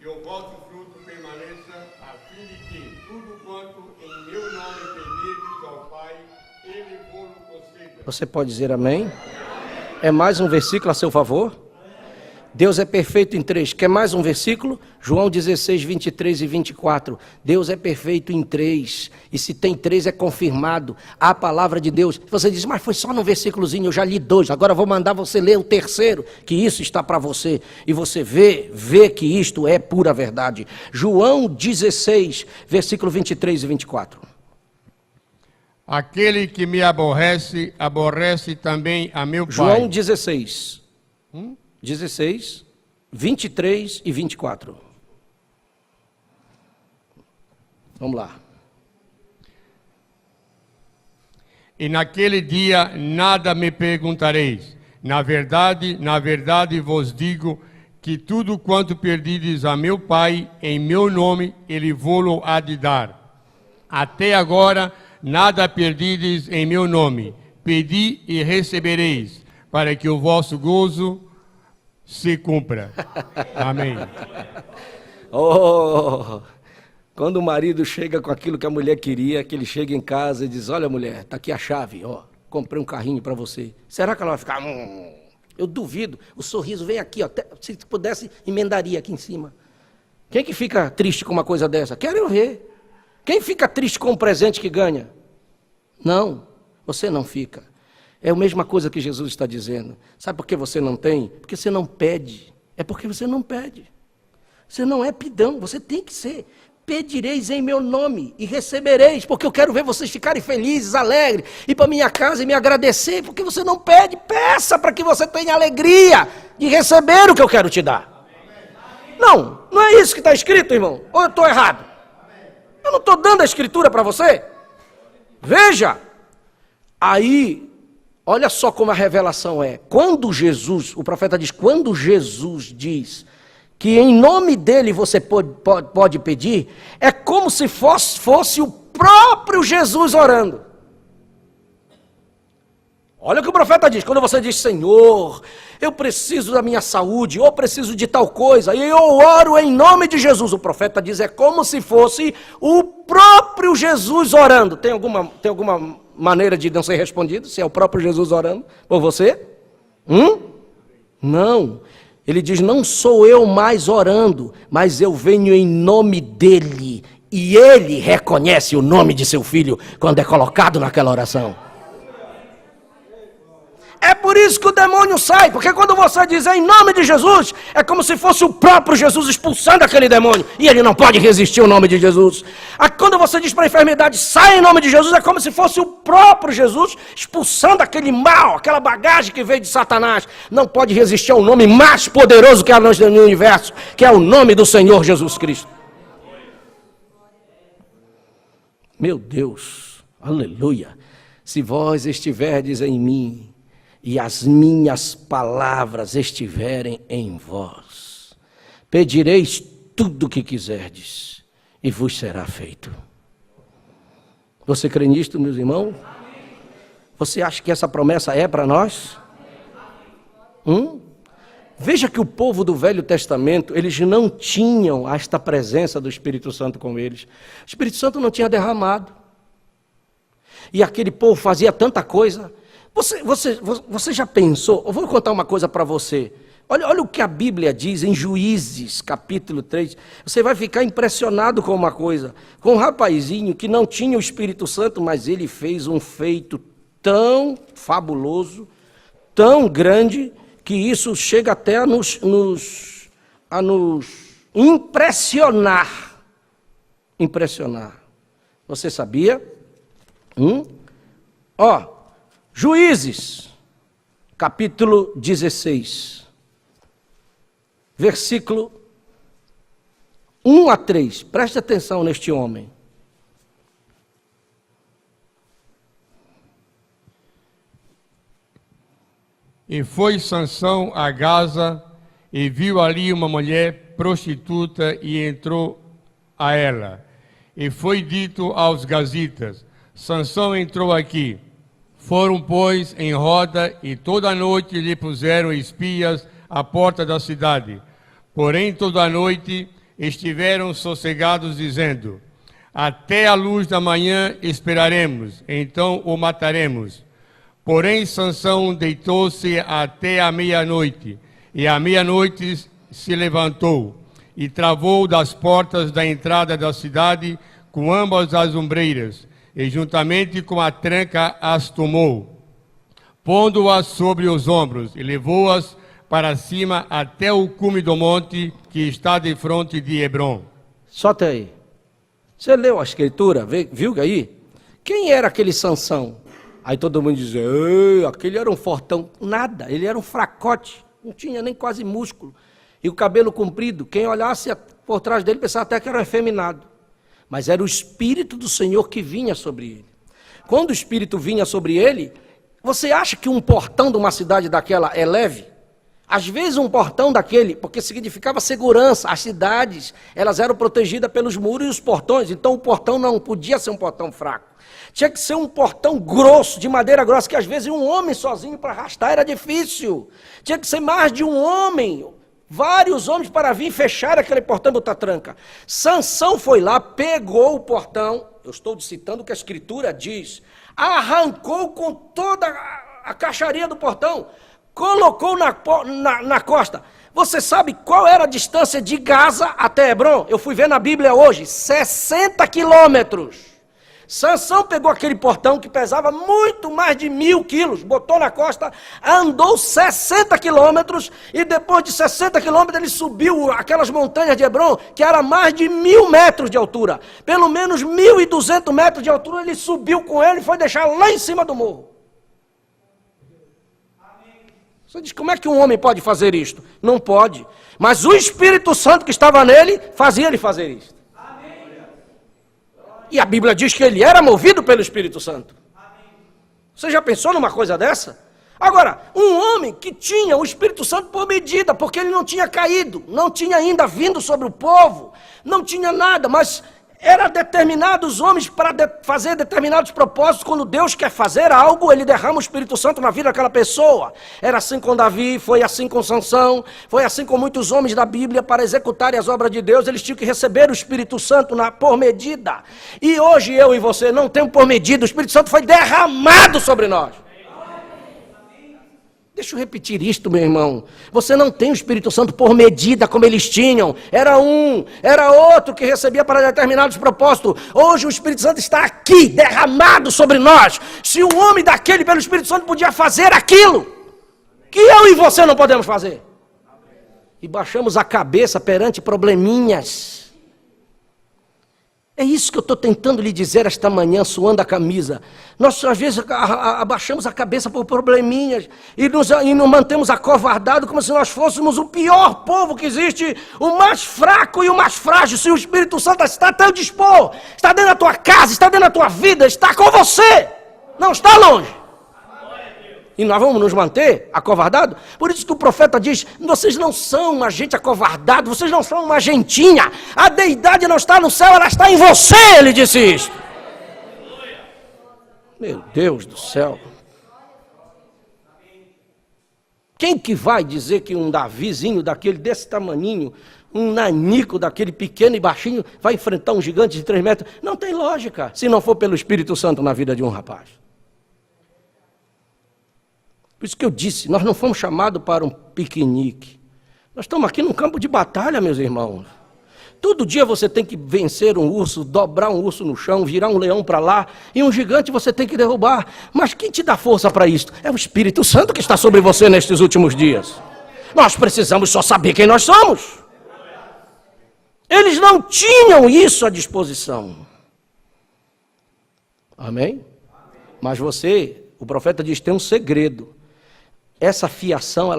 e o vosso fruto permaneça, a fim de que tudo quanto em meu nome pedirdes ao Pai, Ele vos conceda. Você pode dizer amém? É mais um versículo a seu favor? Deus é perfeito em 3. Quer mais um versículo? João 16, 23 e 24. Deus é perfeito em 3. E se tem 3 é confirmado. A palavra de Deus. Você diz, mas foi só num versículozinho, eu já li 2. Agora vou mandar você ler o 3º, que isso está para você. E você vê que isto é pura verdade. João 16, versículo 23 e 24. Aquele que me aborrece, aborrece também a meu Pai. João 16. 16, 23 e 24. Vamos lá. E naquele dia nada me perguntareis. Na verdade vos digo que tudo quanto perdides a meu Pai, em meu nome, Ele vô-lo há de dar. Até agora nada perdides em meu nome. Pedi e recebereis, para que o vosso gozo se cumpra. Amém. Oh, quando o marido chega com aquilo que a mulher queria, que ele chega em casa e diz, olha mulher, está aqui a chave, ó, comprei um carrinho para você. Será que ela vai ficar... Eu duvido, o sorriso vem aqui, ó, até, se pudesse, emendaria aqui em cima. Quem que fica triste com uma coisa dessa? Quero eu ver. Quem fica triste com um presente que ganha? Não, você não fica. É a mesma coisa que Jesus está dizendo. Sabe por que você não tem? Porque você não pede. É porque você não pede. Você não é pidão, você tem que ser. Pedireis em meu nome e recebereis, porque eu quero ver vocês ficarem felizes, alegres, ir para minha casa e me agradecer, porque você não pede, peça para que você tenha alegria de receber o que eu quero te dar. Não, não é isso que está escrito, irmão, ou eu estou errado? Eu não estou dando a escritura para você? Veja, aí, olha só como a revelação é. Quando Jesus, o profeta diz, quando Jesus diz que em nome dele você pode pedir, é como se fosse o próprio Jesus orando. Olha o que o profeta diz, quando você diz, Senhor, eu preciso da minha saúde, ou preciso de tal coisa, e eu oro em nome de Jesus, o profeta diz, é como se fosse o próprio Jesus orando. Tem alguma maneira de não ser respondido, se é o próprio Jesus orando por você? Não. Ele diz, não sou eu mais orando, mas eu venho em nome dele. E ele reconhece o nome de seu filho quando é colocado naquela oração. É por isso que o demônio sai, porque quando você diz em nome de Jesus, é como se fosse o próprio Jesus expulsando aquele demônio, e ele não pode resistir ao nome de Jesus. Quando você diz para a enfermidade, sai em nome de Jesus, é como se fosse o próprio Jesus expulsando aquele mal, aquela bagagem que veio de Satanás. Não pode resistir ao nome mais poderoso que há no universo, que é o nome do Senhor Jesus Cristo. Meu Deus, aleluia. Se vós estiverdes em mim, e as minhas palavras estiverem em vós, pedireis tudo o que quiserdes, e vos será feito. Você crê nisto, meus irmãos? Você acha que essa promessa é para nós? Veja que o povo do Velho Testamento, eles não tinham esta presença do Espírito Santo com eles. O Espírito Santo não tinha derramado. E aquele povo fazia tanta coisa. Você já pensou? Eu vou contar uma coisa para você. Olha o que a Bíblia diz em Juízes, capítulo 3. Você vai ficar impressionado com uma coisa. Com um rapazinho que não tinha o Espírito Santo, mas ele fez um feito tão fabuloso, tão grande, que isso chega até a nos impressionar. Impressionar. Você sabia? Juízes, capítulo 16, versículo 1 a 3. Preste atenção neste homem. E foi Sansão a Gaza, e viu ali uma mulher prostituta, e entrou a ela. E foi dito aos gazitas, Sansão entrou aqui. Foram, pois, em roda, e toda a noite lhe puseram espias à porta da cidade. Porém, toda a noite estiveram sossegados, dizendo, até a luz da manhã esperaremos, então o mataremos. Porém, Sansão deitou-se até a meia-noite, e à meia-noite se levantou, e travou das portas da entrada da cidade com ambas as ombreiras, e juntamente com a tranca as tomou, pondo-as sobre os ombros, e levou-as para cima até o cume do monte que está de frente de Hebrom. Só até aí. Você leu a escritura, viu aí? quem era aquele Sansão? Aí todo mundo dizia, aquele era um fortão. Nada, ele era um fracote, não tinha nem quase músculo. E o cabelo comprido, quem olhasse por trás dele pensava até que era um efeminado. Mas era o Espírito do Senhor que vinha sobre ele. Quando o Espírito vinha sobre ele, você acha que um portão de uma cidade daquela é leve? Às vezes um portão daquele, porque significava segurança, as cidades, elas eram protegidas pelos muros e os portões, então o portão não podia ser um portão fraco. Tinha que ser um portão grosso, de madeira grossa, que às vezes um homem sozinho para arrastar era difícil. Tinha que ser mais de um homem, vários homens para vir fechar aquele portão e botar tranca. Sansão foi lá, pegou o portão, eu estou citando o que a Escritura diz, arrancou com toda a caixaria do portão, colocou na costa. Você sabe qual era a distância de Gaza até Hebrom? Eu fui ver na Bíblia hoje, 60 quilômetros. Sansão pegou aquele portão que pesava muito mais de 1.000 quilos, botou na costa, andou 60 quilômetros e depois de 60 quilômetros ele subiu aquelas montanhas de Hebrom, que era mais de 1.000 metros de altura. Pelo menos 1.200 metros de altura ele subiu com ele e foi deixar lá em cima do morro. Você diz, como é que um homem pode fazer isto? Não pode. Mas o Espírito Santo que estava nele, fazia ele fazer isto. E a Bíblia diz que ele era movido pelo Espírito Santo. Você já pensou numa coisa dessa? Agora, um homem que tinha o Espírito Santo por medida, porque ele não tinha caído, não tinha ainda vindo sobre o povo, não tinha nada, mas era determinados homens para fazer determinados propósitos. Quando Deus quer fazer algo, ele derrama o Espírito Santo na vida daquela pessoa. Era assim com Davi, foi assim com Sansão, foi assim com muitos homens da Bíblia. Para executarem as obras de Deus, eles tinham que receber o Espírito Santo por medida. E hoje eu e você não temos por medida, o Espírito Santo foi derramado sobre nós. Deixa eu repetir isto, meu irmão. Você não tem o Espírito Santo por medida como eles tinham. Era um, era outro que recebia para determinados propósitos. Hoje o Espírito Santo está aqui, derramado sobre nós. Se o homem daquele pelo Espírito Santo podia fazer aquilo, que eu e você não podemos fazer. E baixamos a cabeça perante probleminhas. É isso que eu estou tentando lhe dizer esta manhã, suando a camisa. Nós, às vezes, abaixamos a cabeça por probleminhas e nos mantemos acovardados como se nós fôssemos o pior povo que existe, o mais fraco e o mais frágil. Se o Espírito Santo está a teu dispor, está dentro da tua casa, está dentro da tua vida, está com você, não está longe. E nós vamos nos manter acovardados? Por isso que o profeta diz, vocês não são uma gente acovardada, vocês não são uma gentinha. A deidade não está no céu, ela está em você, ele disse isso. Meu Deus do céu. Quem que vai dizer que um Davizinho daquele desse tamaninho, um nanico daquele pequeno e baixinho, vai enfrentar um gigante de 3 metros? Não tem lógica, se não for pelo Espírito Santo na vida de um rapaz. Por isso que eu disse, nós não fomos chamados para um piquenique. Nós estamos aqui num campo de batalha, meus irmãos. Todo dia você tem que vencer um urso, dobrar um urso no chão, virar um leão para lá, e um gigante você tem que derrubar. Mas quem te dá força para isso? É o Espírito Santo que está sobre você nestes últimos dias. Nós precisamos só saber quem nós somos. Eles não tinham isso à disposição. Amém? Mas você, o profeta diz, tem um segredo. Essa fiação,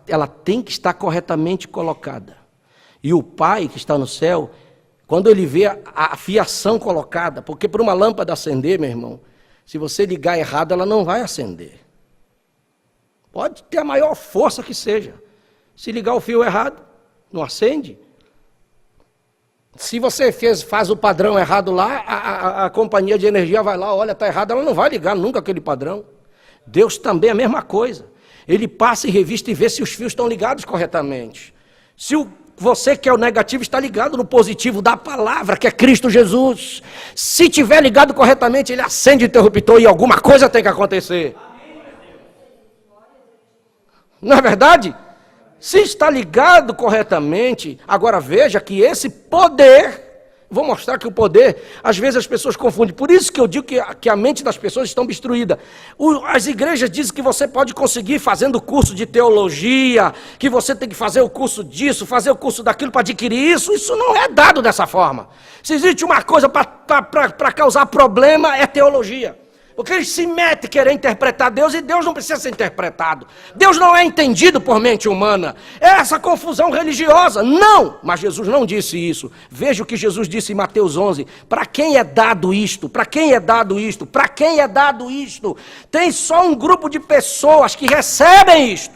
ela tem que estar corretamente colocada. E o Pai que está no céu, quando ele vê a fiação colocada, porque para uma lâmpada acender, meu irmão, se você ligar errado, ela não vai acender. Pode ter a maior força que seja. Se ligar o fio errado, não acende. Se você faz o padrão errado lá, a companhia de energia vai lá, olha, está errado, ela não vai ligar nunca aquele padrão. Deus também é a mesma coisa. Ele passa e revista e vê se os fios estão ligados corretamente. Se você que é o negativo está ligado no positivo da palavra, que é Cristo Jesus. Se tiver ligado corretamente, ele acende o interruptor e alguma coisa tem que acontecer. Não é verdade? Se está ligado corretamente, agora veja que esse poder Vou mostrar que o poder, às vezes as pessoas confundem. Por isso que eu digo que a mente das pessoas está obstruída. As igrejas dizem que você pode conseguir fazendo curso de teologia, que você tem que fazer o curso disso, fazer o curso daquilo para adquirir isso. Isso não é dado dessa forma. Se existe uma coisa para causar problema, é teologia. Porque eles se metem a querer interpretar Deus e Deus não precisa ser interpretado. Deus não é entendido por mente humana. É essa confusão religiosa. Não! Mas Jesus não disse isso. Veja o que Jesus disse em Mateus 11. Para quem é dado isto? Para quem é dado isto? Para quem é dado isto? Tem só um grupo de pessoas que recebem isto.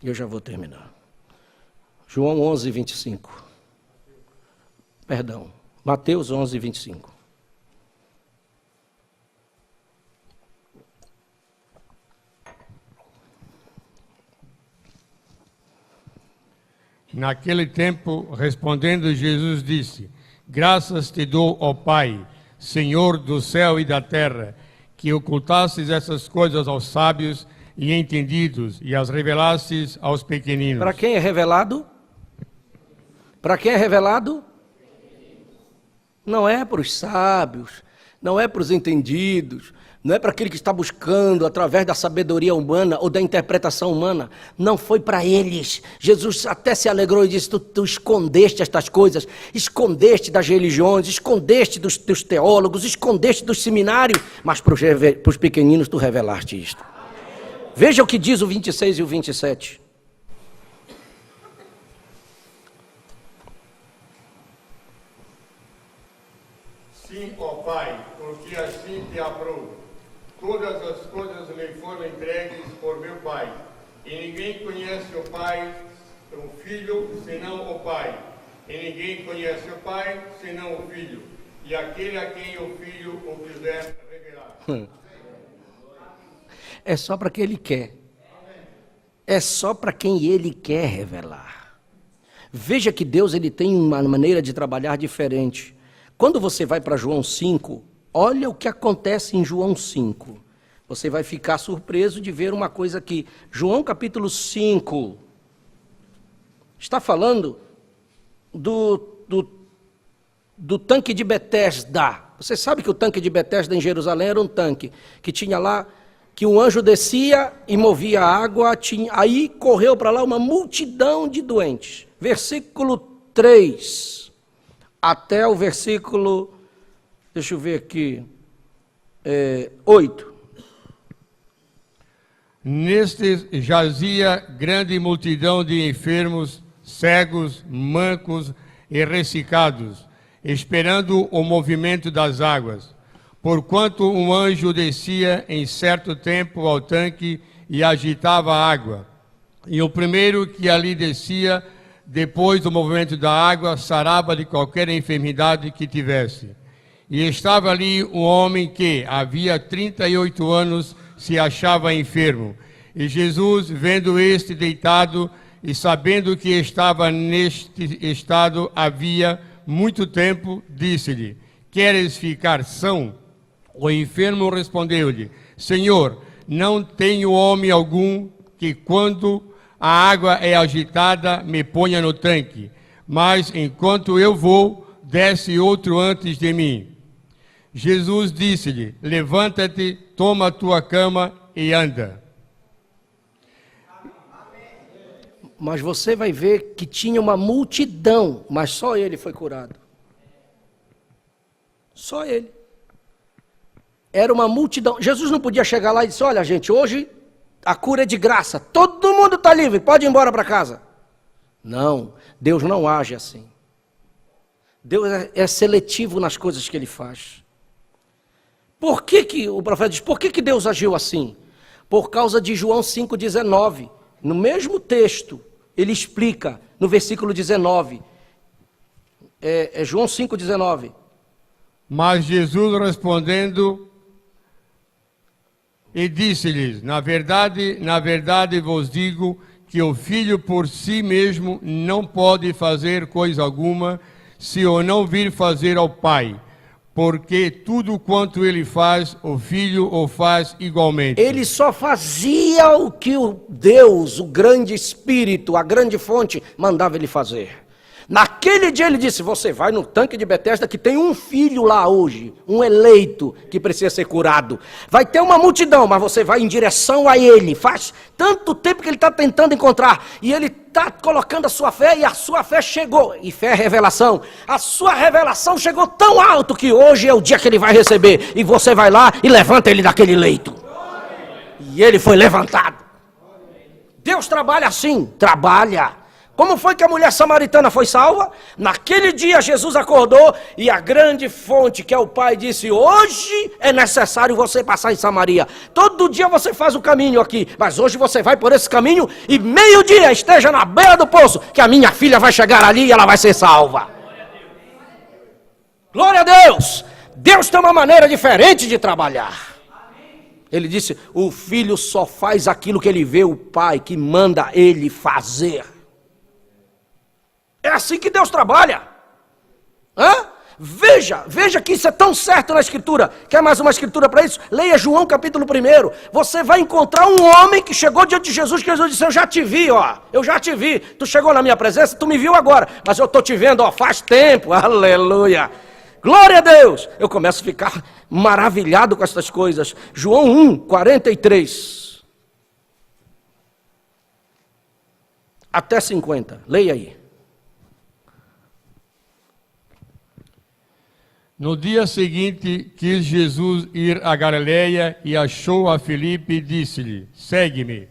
Eu já vou terminar. João 11, 25. Perdão, Mateus 11, 25. Naquele tempo, respondendo Jesus, disse: Graças te dou, ó Pai, Senhor do céu e da terra, que ocultastes essas coisas aos sábios e entendidos e as revelastes aos pequeninos. Para quem é revelado? Para quem é revelado? Não é para os sábios, não é para os entendidos, não é para aquele que está buscando através da sabedoria humana ou da interpretação humana. Não foi para eles. Jesus até se alegrou e disse: tu escondeste estas coisas, escondeste das religiões, escondeste dos teus teólogos, escondeste dos seminários, mas para os pequeninos tu revelaste isto. Veja o que diz o 26 e o 27. Sim, ó Pai, porque assim te aprovo. Todas as coisas me foram entregues por meu Pai, e ninguém conhece o Pai, o Filho, senão o Pai. E ninguém conhece o Pai, senão o Filho, e aquele a quem o Filho o quiser revelar. É só para quem Ele quer. É só para quem Ele quer revelar. Veja que Deus ele tem uma maneira de trabalhar diferente. Quando você vai para João 5, olha o que acontece em João 5. Você vai ficar surpreso de ver uma coisa aqui. João capítulo 5 está falando do tanque de Betesda. Você sabe que o tanque de Betesda em Jerusalém era um tanque que tinha lá, que um anjo descia e movia a água, aí correu para lá uma multidão de doentes. Versículo 3. Até o versículo, deixa eu ver aqui, 8. Neste jazia grande multidão de enfermos, cegos, mancos e ressecados, esperando o movimento das águas. Porquanto um anjo descia em certo tempo ao tanque e agitava a água. E o primeiro que ali descia, depois do movimento da água, sarava de qualquer enfermidade que tivesse. E estava ali um homem que, havia 38 anos, se achava enfermo. E Jesus, vendo este deitado, e sabendo que estava neste estado havia muito tempo, disse-lhe: Queres ficar são? O enfermo respondeu-lhe: Senhor, não tenho homem algum que, quando a água é agitada, me ponha no tanque, mas enquanto eu vou, desce outro antes de mim. Jesus disse-lhe: Levanta-te, toma a tua cama e anda. Mas você vai ver que tinha uma multidão, mas só ele foi curado. Só ele. Era uma multidão. Jesus não podia chegar lá e dizer: olha, gente, hoje a cura é de graça, todo mundo está livre, pode ir embora para casa. Não, Deus não age assim. Deus é seletivo nas coisas que Ele faz. Por que o profeta diz, por que Deus agiu assim? Por causa de João 5,19. No mesmo texto, ele explica, no versículo 19. João 5,19. Mas Jesus respondendo, e disse-lhes: na verdade vos digo que o Filho por si mesmo não pode fazer coisa alguma, se o não vir fazer ao Pai. porque tudo quanto ele faz, o Filho o faz igualmente. Ele só fazia o que o Deus, o grande Espírito, a grande fonte, mandava ele fazer. Naquele dia ele disse, você vai no tanque de Betesda que tem um filho lá hoje, um eleito que precisa ser curado. Vai ter uma multidão, mas você vai em direção a ele. Faz tanto tempo que ele está tentando encontrar. E ele está colocando a sua fé e a sua fé chegou. E fé é revelação. A sua revelação chegou tão alto que hoje é o dia que ele vai receber. E você vai lá e levanta ele daquele leito. E ele foi levantado. Deus trabalha assim, trabalha. Como foi que a mulher samaritana foi salva? Naquele dia Jesus acordou e a grande fonte, que é o Pai, disse, hoje é necessário você passar em Samaria. Todo dia você faz o caminho aqui, mas hoje você vai por esse caminho e meio-dia esteja na beira do poço, que a minha filha vai chegar ali e ela vai ser salva. Glória a Deus! Deus tem uma maneira diferente de trabalhar. Ele disse, o filho só faz aquilo que ele vê o Pai, que manda ele fazer. É assim que Deus trabalha. Veja que isso é tão certo na Escritura. Quer mais uma Escritura para isso? Leia João capítulo 1. Você vai encontrar um homem que chegou diante de Jesus, que Jesus disse, eu já te vi, ó. Eu já te vi. Tu chegou na minha presença, tu me viu agora. Mas eu estou te vendo, ó, faz tempo. Aleluia. Glória a Deus. Eu começo a ficar maravilhado com essas coisas. João 1:43. Até 50. Leia aí. No dia seguinte, quis Jesus ir a Galiléia e achou a Filipe e disse-lhe, segue-me.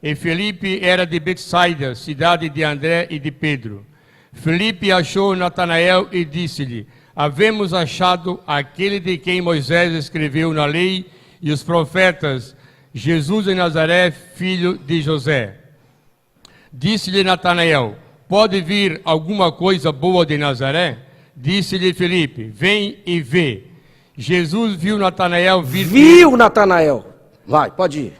E Filipe era de Betsaida, cidade de André e de Pedro. Filipe achou Natanael e disse-lhe, havemos achado aquele de quem Moisés escreveu na lei e os profetas, Jesus de Nazaré, filho de José. Disse-lhe Natanael, pode vir alguma coisa boa de Nazaré? Disse-lhe Filipe, vem e vê. Jesus viu Natanael vir... Natanael. Vai, pode ir.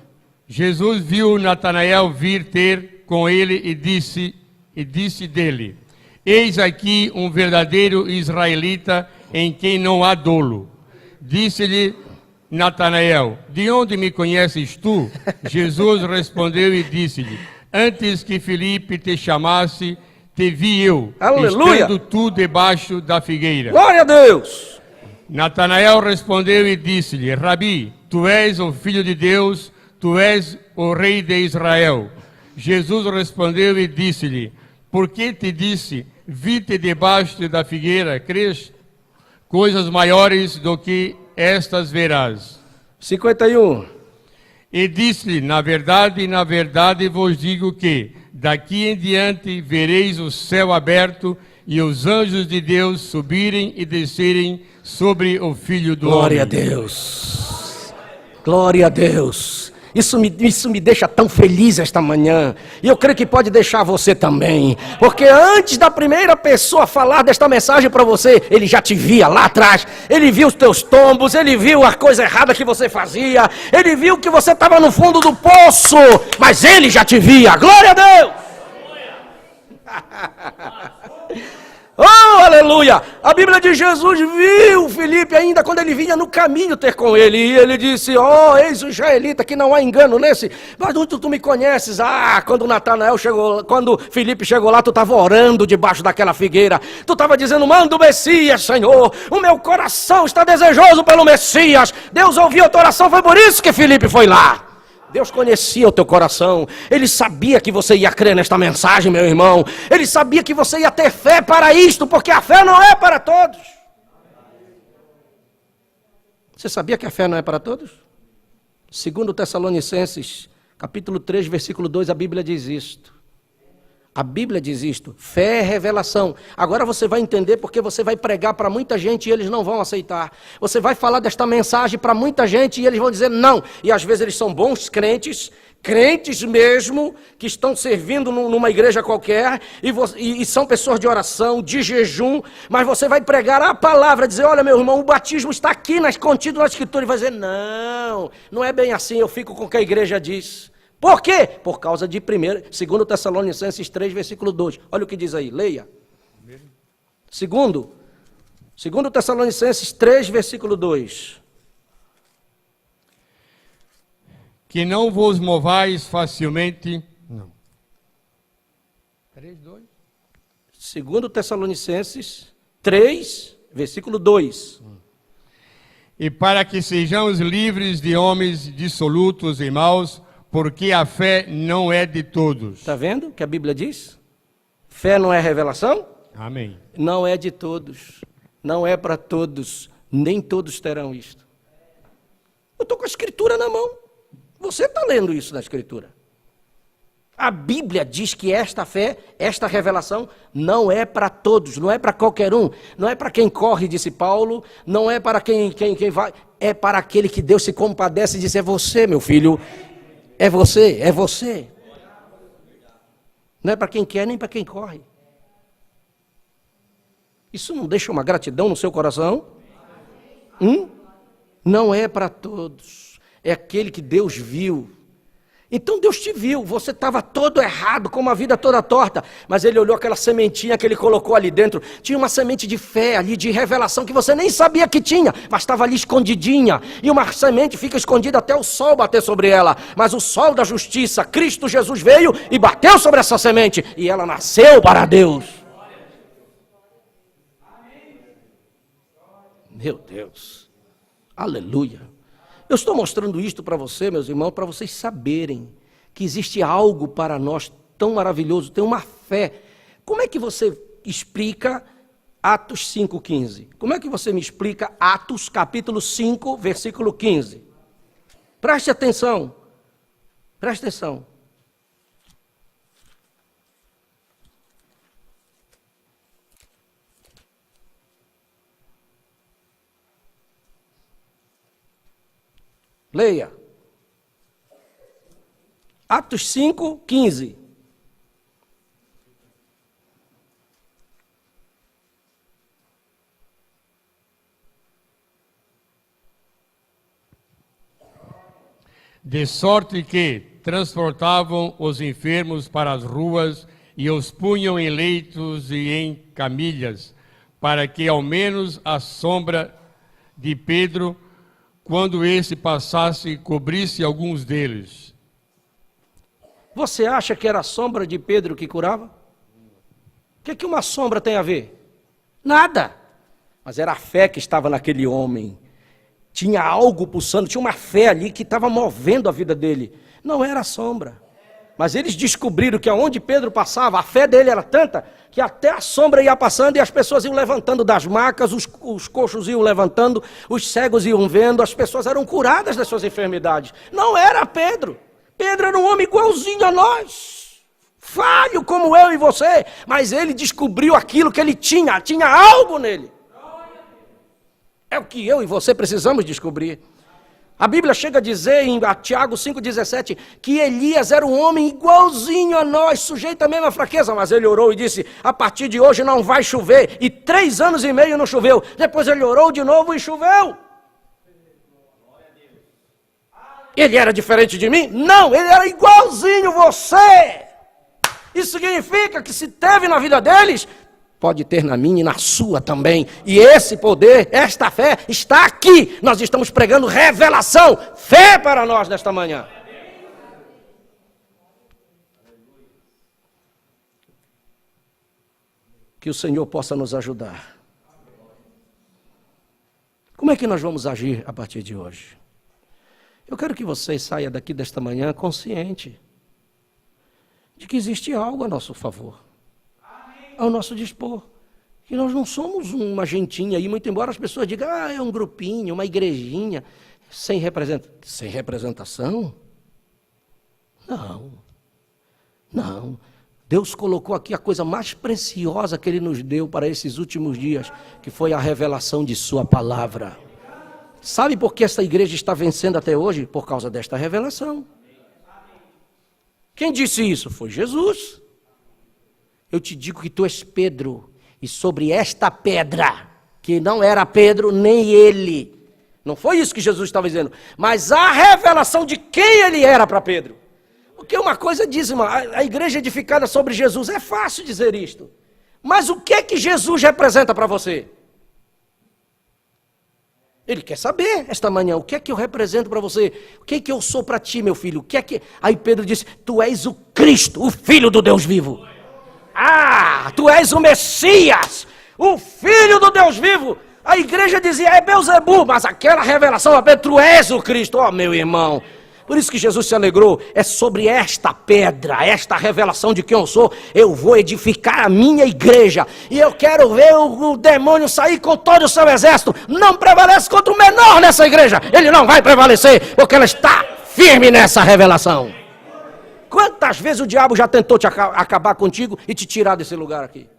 Jesus viu Natanael vir ter com ele e disse dele, eis aqui um verdadeiro israelita em quem não há dolo. Disse-lhe Natanael, de onde me conheces tu? Jesus respondeu e disse-lhe, antes que Filipe te chamasse, te vi eu, aleluia, estando tu debaixo da figueira. Glória a Deus. Natanael respondeu e disse-lhe, Rabi, tu és o Filho de Deus, tu és o Rei de Israel. Jesus respondeu e disse-lhe, por que te disse, vi-te debaixo da figueira, crês? Coisas maiores do que estas verás. 51. E disse-lhe, na verdade vos digo que, daqui em diante vereis o céu aberto e os anjos de Deus subirem e descerem sobre o Filho do Homem. Glória a Deus. Glória a Deus. Isso me deixa tão feliz esta manhã. E eu creio que pode deixar você também. Porque antes da primeira pessoa falar desta mensagem para você, ele já te via lá atrás. Ele viu os teus tombos, ele viu a coisa errada que você fazia. Ele viu que você estava no fundo do poço. Mas ele já te via. Glória a Deus. Oh, aleluia! A Bíblia diz, Jesus viu Filipe ainda quando ele vinha no caminho ter com ele. E ele disse, eis o israelita, que não há engano nesse. Mas onde tu me conheces? Quando Filipe chegou lá, tu estava orando debaixo daquela figueira. Tu estava dizendo, manda o Messias, Senhor. O meu coração está desejoso pelo Messias. Deus ouviu a tua oração, foi por isso que Filipe foi lá. Deus conhecia o teu coração, Ele sabia que você ia crer nesta mensagem, meu irmão. Ele sabia que você ia ter fé para isto, porque a fé não é para todos. Você sabia que a fé não é para todos? Segundo Tessalonicenses, capítulo 3, versículo 2, a Bíblia diz isto. A Bíblia diz isto, fé é revelação. Agora você vai entender porque você vai pregar para muita gente e eles não vão aceitar. Você vai falar desta mensagem para muita gente e eles vão dizer não. E às vezes eles são bons crentes, crentes mesmo, que estão servindo numa igreja qualquer, e são pessoas de oração, de jejum, mas você vai pregar a palavra, dizer, olha meu irmão, o batismo está aqui, contido na Escritura, e vai dizer, não é bem assim, eu fico com o que a igreja diz. Por quê? Por causa de 2 Tessalonicenses 3, versículo 2. Olha o que diz aí, leia. Segundo 2 Tessalonicenses 3, versículo 2. Que não vos movais facilmente. Não. 3, 2. 2 Tessalonicenses 3, versículo 2. E para que sejamos livres de homens dissolutos e maus, porque a fé não é de todos. Está vendo o que a Bíblia diz? Fé não é revelação? Amém. Não é de todos. Não é para todos. Nem todos terão isto. Eu estou com a Escritura na mão. Você está lendo isso na Escritura. A Bíblia diz que esta fé, esta revelação, não é para todos, não é para qualquer um, não é para quem corre, disse Paulo, não é para quem vai, é para aquele que Deus se compadece e diz, é você, meu filho, é você, é você. Não é para quem quer nem para quem corre. Isso não deixa uma gratidão no seu coração? Não é para todos, é aquele que Deus viu. Então Deus te viu, você estava todo errado, com uma vida toda torta, mas Ele olhou aquela sementinha que Ele colocou ali dentro, tinha uma semente de fé ali, de revelação, que você nem sabia que tinha, mas estava ali escondidinha, e uma semente fica escondida até o sol bater sobre ela, mas o sol da justiça, Cristo Jesus veio e bateu sobre essa semente, e ela nasceu para Deus. Meu Deus, aleluia. Eu estou mostrando isto para você, meus irmãos, para vocês saberem que existe algo para nós tão maravilhoso, tem uma fé. Como é que você explica Atos 5,15? Como é que você me explica Atos capítulo 5, versículo 15? Preste atenção, preste atenção. Leia. Atos 5, 15. De sorte que transportavam os enfermos para as ruas e os punham em leitos e em camilhas, para que ao menos a sombra de Pedro, quando esse passasse, cobrisse alguns deles. Você acha que era a sombra de Pedro que curava? O que uma sombra tem a ver? Nada. Mas era a fé que estava naquele homem. Tinha algo pulsando, tinha uma fé ali que estava movendo a vida dele. Não era a sombra. Mas eles descobriram que aonde Pedro passava, a fé dele era tanta que até a sombra ia passando e as pessoas iam levantando das macas, os coxos iam levantando, os cegos iam vendo, as pessoas eram curadas das suas enfermidades. Não era Pedro. Pedro era um homem igualzinho a nós, falho como eu e você, mas ele descobriu aquilo que ele tinha algo nele. É o que eu e você precisamos descobrir. A Bíblia chega a dizer em Tiago 5,17 que Elias era um homem igualzinho a nós, sujeito à mesma fraqueza, mas ele orou e disse, a partir de hoje não vai chover, e 3 anos e meio não choveu, depois ele orou de novo e choveu. Ele era diferente de mim? Não, ele era igualzinho você. Isso significa que se teve na vida deles, pode ter na minha e na sua também. E esse poder, esta fé, está aqui. Nós estamos pregando revelação, fé para nós nesta manhã. Que o Senhor possa nos ajudar. Como é que nós vamos agir a partir de hoje? Eu quero que você saia daqui desta manhã consciente de que existe algo a nosso favor, ao nosso dispor. Que nós não somos uma gentinha aí, muito embora as pessoas digam, é um grupinho, uma igrejinha, sem representação. Não. Deus colocou aqui a coisa mais preciosa que Ele nos deu para esses últimos dias, que foi a revelação de Sua palavra. Sabe por que essa igreja está vencendo até hoje? Por causa desta revelação. Quem disse isso? Foi Jesus. Eu te digo que tu és Pedro, e sobre esta pedra, que não era Pedro nem ele, não foi isso que Jesus estava dizendo, mas a revelação de quem ele era para Pedro. Porque uma coisa diz, irmão, a igreja edificada sobre Jesus, é fácil dizer isto, mas o que Jesus representa para você? Ele quer saber esta manhã, o que é que eu represento para você? O que é que eu sou para ti, meu filho? O que é que... Aí Pedro disse, tu és o Cristo, o Filho do Deus vivo. Ah, tu és o Messias, o Filho do Deus vivo. A igreja dizia, é Beelzebu, mas aquela revelação a Pedro, tu és o Cristo. Ó, meu irmão, por isso que Jesus se alegrou, é sobre esta pedra, esta revelação de quem eu sou, eu vou edificar a minha igreja, e eu quero ver o demônio sair com todo o seu exército. Não prevalece contra o menor nessa igreja, ele não vai prevalecer, porque ela está firme nessa revelação. Quantas vezes o diabo já tentou te acabar contigo e te tirar desse lugar aqui?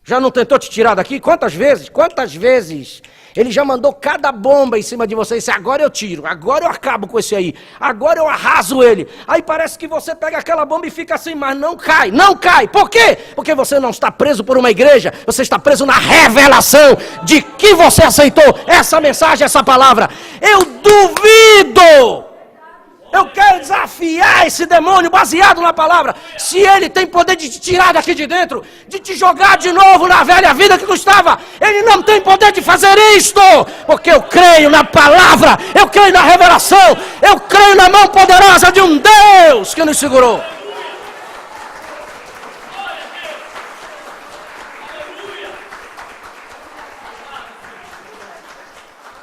Já não tentou te tirar daqui? Quantas vezes? Quantas vezes? Ele já mandou cada bomba em cima de você e disse, agora eu tiro, agora eu acabo com esse aí, agora eu arraso ele. Aí parece que você pega aquela bomba e fica assim, mas não cai, não cai. Por quê? Porque você não está preso por uma igreja, você está preso na revelação de que você aceitou essa mensagem, essa palavra. Eu duvido. Eu quero desafiar esse demônio baseado na palavra. Se ele tem poder de te tirar daqui de dentro, de te jogar de novo na velha vida que tu estava, ele não tem poder de fazer isto, porque eu creio na palavra, eu creio na revelação, eu creio na mão poderosa de um Deus que nos segurou.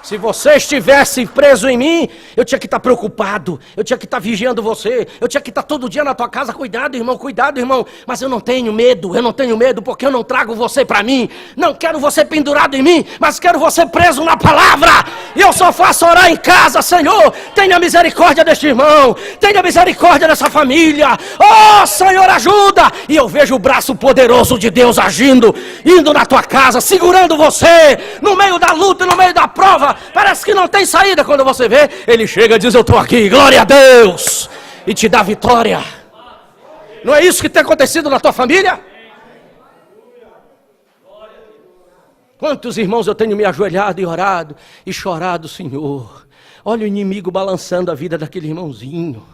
Se você estivesse preso em mim, eu tinha que estar preocupado, eu tinha que estar vigiando você, eu tinha que estar todo dia na tua casa, cuidado irmão, mas eu não tenho medo, porque eu não trago você para mim, não quero você pendurado em mim, mas quero você preso na palavra, e eu só faço orar em casa, Senhor, tenha misericórdia deste irmão, tenha misericórdia dessa família, oh Senhor ajuda, e eu vejo o braço poderoso de Deus agindo, indo na tua casa, segurando você, no meio da luta, no meio da prova, parece que não tem saída. Quando você vê, ele chega e diz, eu estou aqui, glória a Deus, e te dá vitória. Não é isso que tem acontecido na tua família? Quantos irmãos eu tenho me ajoelhado e orado e chorado, Senhor, olha o inimigo balançando a vida daquele irmãozinho,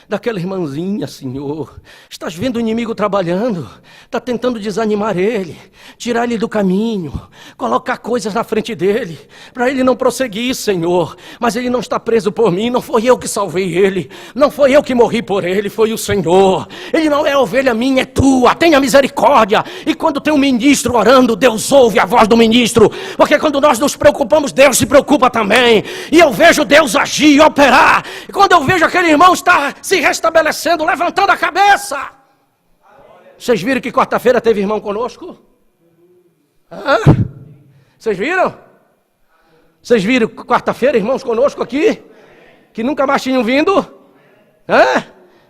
daquela irmãzinha, Senhor. Estás vendo o inimigo trabalhando, está tentando desanimar ele, tirar ele do caminho, colocar coisas na frente dele, para ele não prosseguir, Senhor. Mas ele não está preso por mim, não foi eu que salvei ele, não foi eu que morri por ele, foi o Senhor. Ele não é ovelha minha, é tua, tenha misericórdia. E quando tem um ministro orando, Deus ouve a voz do ministro, porque quando nós nos preocupamos, Deus se preocupa também. E eu vejo Deus agir e operar, e quando eu vejo aquele irmão estar se restabelecendo, levantando a cabeça. Vocês viram que quarta-feira teve irmão conosco? Vocês viram? Vocês viram quarta-feira irmãos conosco aqui? Que nunca mais tinham vindo?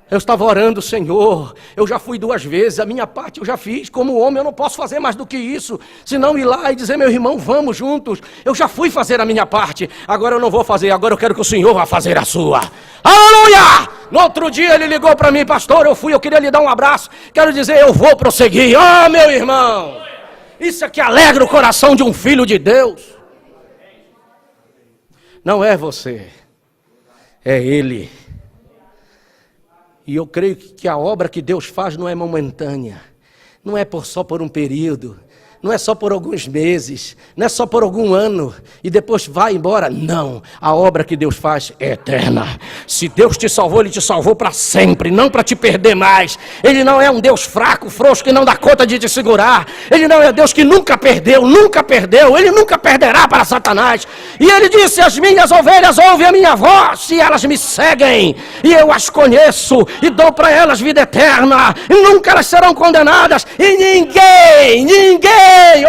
Eu estava orando, Senhor, eu já fui 2 vezes, a minha parte eu já fiz, como homem eu não posso fazer mais do que isso, senão ir lá e dizer, meu irmão, vamos juntos, eu já fui fazer a minha parte, agora eu não vou fazer, agora eu quero que o Senhor vá fazer a sua. Aleluia! No outro dia ele ligou para mim, pastor, eu queria lhe dar um abraço, quero dizer, eu vou prosseguir. Meu irmão, isso é que alegra o coração de um filho de Deus. Não é você, é Ele. E eu creio que a obra que Deus faz não é momentânea, não é só por um período, não é só por alguns meses, não é só por algum ano e depois vai embora. Não, a obra que Deus faz é eterna. Se Deus te salvou, Ele te salvou para sempre, não para te perder mais. Ele não é um Deus fraco, frouxo, que não dá conta de te segurar. Ele não é Deus que nunca perdeu, Ele nunca perderá para Satanás. E Ele disse, as minhas ovelhas ouvem a minha voz e elas me seguem, e eu as conheço e dou para elas vida eterna, e nunca elas serão condenadas, e ninguém,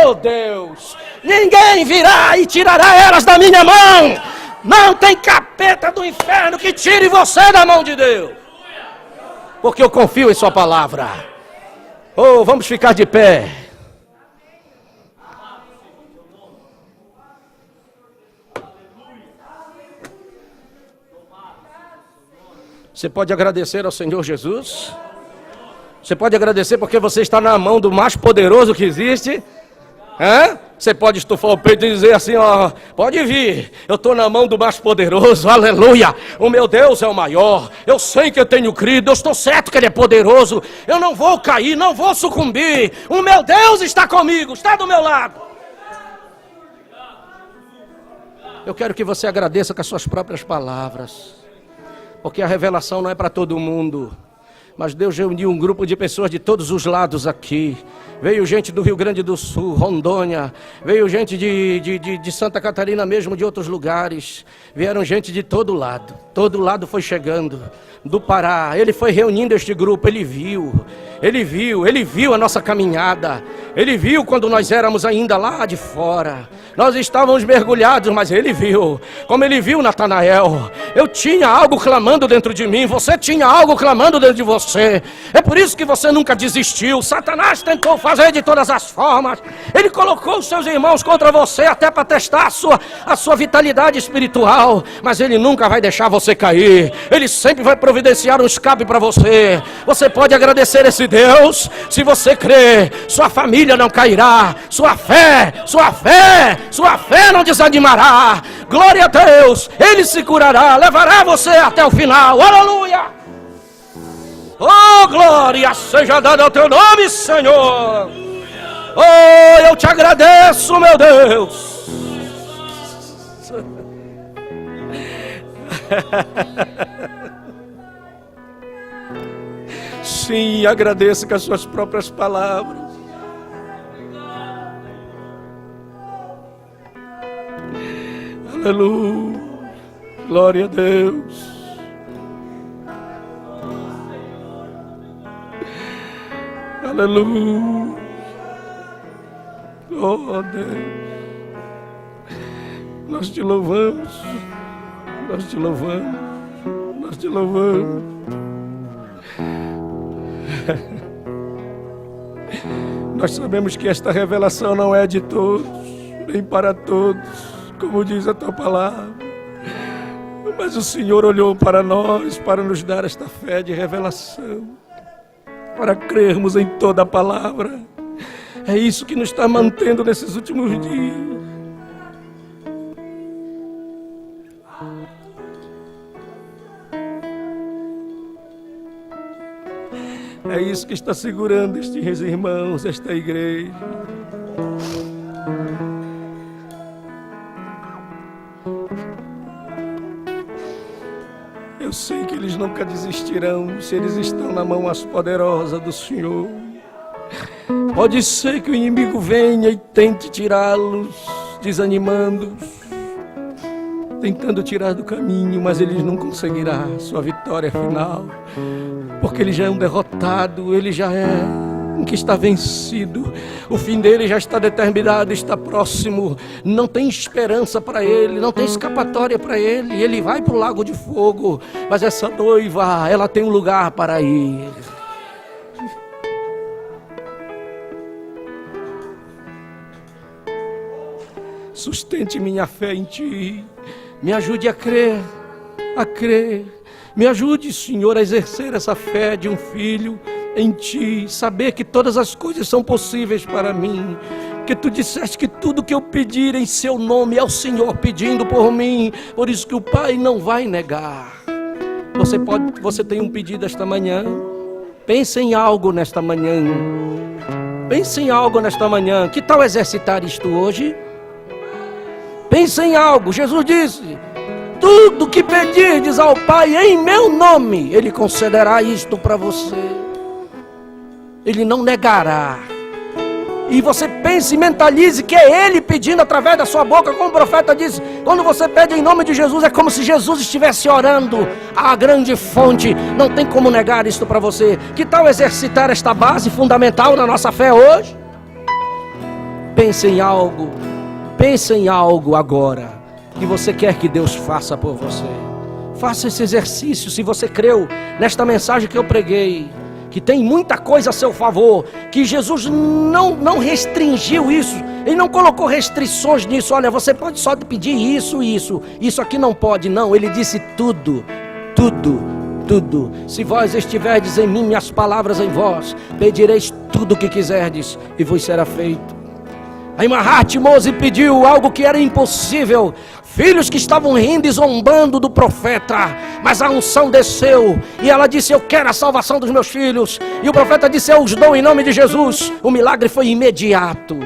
oh Deus, ninguém virá e tirará elas da minha mão. Não tem capeta do inferno que tire você da mão de Deus, porque eu confio em sua palavra. Oh, vamos ficar de pé. Você pode agradecer ao Senhor Jesus. Você pode agradecer porque você está na mão do mais poderoso que existe. Você pode estufar o peito e dizer assim, ó, pode vir, eu estou na mão do mais poderoso, aleluia, o meu Deus é o maior, eu sei que eu tenho crido, eu estou certo que Ele é poderoso, eu não vou cair, não vou sucumbir, o meu Deus está comigo, está do meu lado. Eu quero que você agradeça com as suas próprias palavras, porque a revelação não é para todo mundo. Mas Deus reuniu um grupo de pessoas de todos os lados aqui. Veio gente do Rio Grande do Sul, Rondônia. Veio gente de Santa Catarina mesmo, de outros lugares. Vieram gente de todo lado. Todo lado foi chegando. Do Pará, ele foi reunindo este grupo, ele viu a nossa caminhada. Ele viu quando nós éramos ainda lá de fora. Nós estávamos mergulhados, mas ele viu. Como ele viu Natanael. Eu tinha algo clamando dentro de mim, você tinha algo clamando dentro de você. É por isso que você nunca desistiu. Satanás tentou fazer de todas as formas. Ele colocou os seus irmãos contra você até para testar a sua vitalidade espiritual. Mas ele nunca vai deixar você cair. Ele sempre vai providenciar um escape para você. Você pode agradecer esse Deus. Se você crer, sua família não cairá. Sua fé não desanimará. Glória a Deus. Ele se curará, levará você até o final. Aleluia. Oh, glória seja dada ao teu nome, Senhor. Oh, eu te agradeço, meu Deus. Sim, agradeço com as suas próprias palavras. Aleluia. Glória a Deus. Aleluia. Oh Deus. Nós te louvamos. Nós te louvamos. Nós te louvamos. Nós sabemos que esta revelação não é de todos, nem para todos, como diz a tua palavra. Mas o Senhor olhou para nós para nos dar esta fé de revelação, para crermos em toda a palavra. É isso que nos está mantendo nesses últimos dias. É isso que está segurando estes irmãos, esta igreja. Eu sei que eles nunca desistirão se eles estão na mão mais poderosa do Senhor. Pode ser que o inimigo venha e tente tirá-los, desanimando-os, tentando tirar do caminho, mas eles não conseguirão sua vitória final, porque ele já é um derrotado, ele já é um que está vencido. O fim dele já está determinado, está próximo. Não tem esperança para ele, não tem escapatória para ele. Ele vai para o lago de fogo, mas essa noiva, ela tem um lugar para ir. Sustente minha fé em ti. Me ajude a crer, a crer. Me ajude, Senhor, a exercer essa fé de um filho em ti. Saber que todas as coisas são possíveis para mim. Que tu disseste que tudo que eu pedir em seu nome é o Senhor pedindo por mim. Por isso que o Pai não vai negar. Você tem um pedido esta manhã. Pense em algo nesta manhã. Pense em algo nesta manhã. Que tal exercitar isto hoje? Pense em algo. Jesus disse: tudo que pedirdes ao Pai em meu nome, Ele concederá isto para você. Ele não negará. E você pense e mentalize que é Ele pedindo através da sua boca, como o profeta disse. Quando você pede em nome de Jesus, é como se Jesus estivesse orando à grande fonte. Não tem como negar isto para você. Que tal exercitar esta base fundamental na nossa fé hoje? Pense em algo. Pense em algo agora que você quer que Deus faça por você. Faça esse exercício. Se você creu nesta mensagem que eu preguei, que tem muita coisa a seu favor, que Jesus não restringiu isso, Ele não colocou restrições nisso. Olha, você pode só pedir isso aqui não pode. Não, Ele disse tudo. Se vós estiverdes em mim, minhas palavras em vós, pedireis tudo o que quiserdes e vos será feito. A Mahat Mose pediu algo que era impossível. Filhos que estavam rindo e zombando do profeta, mas a unção desceu e ela disse: eu quero a salvação dos meus filhos. E o profeta disse: eu os dou em nome de Jesus. O milagre foi imediato.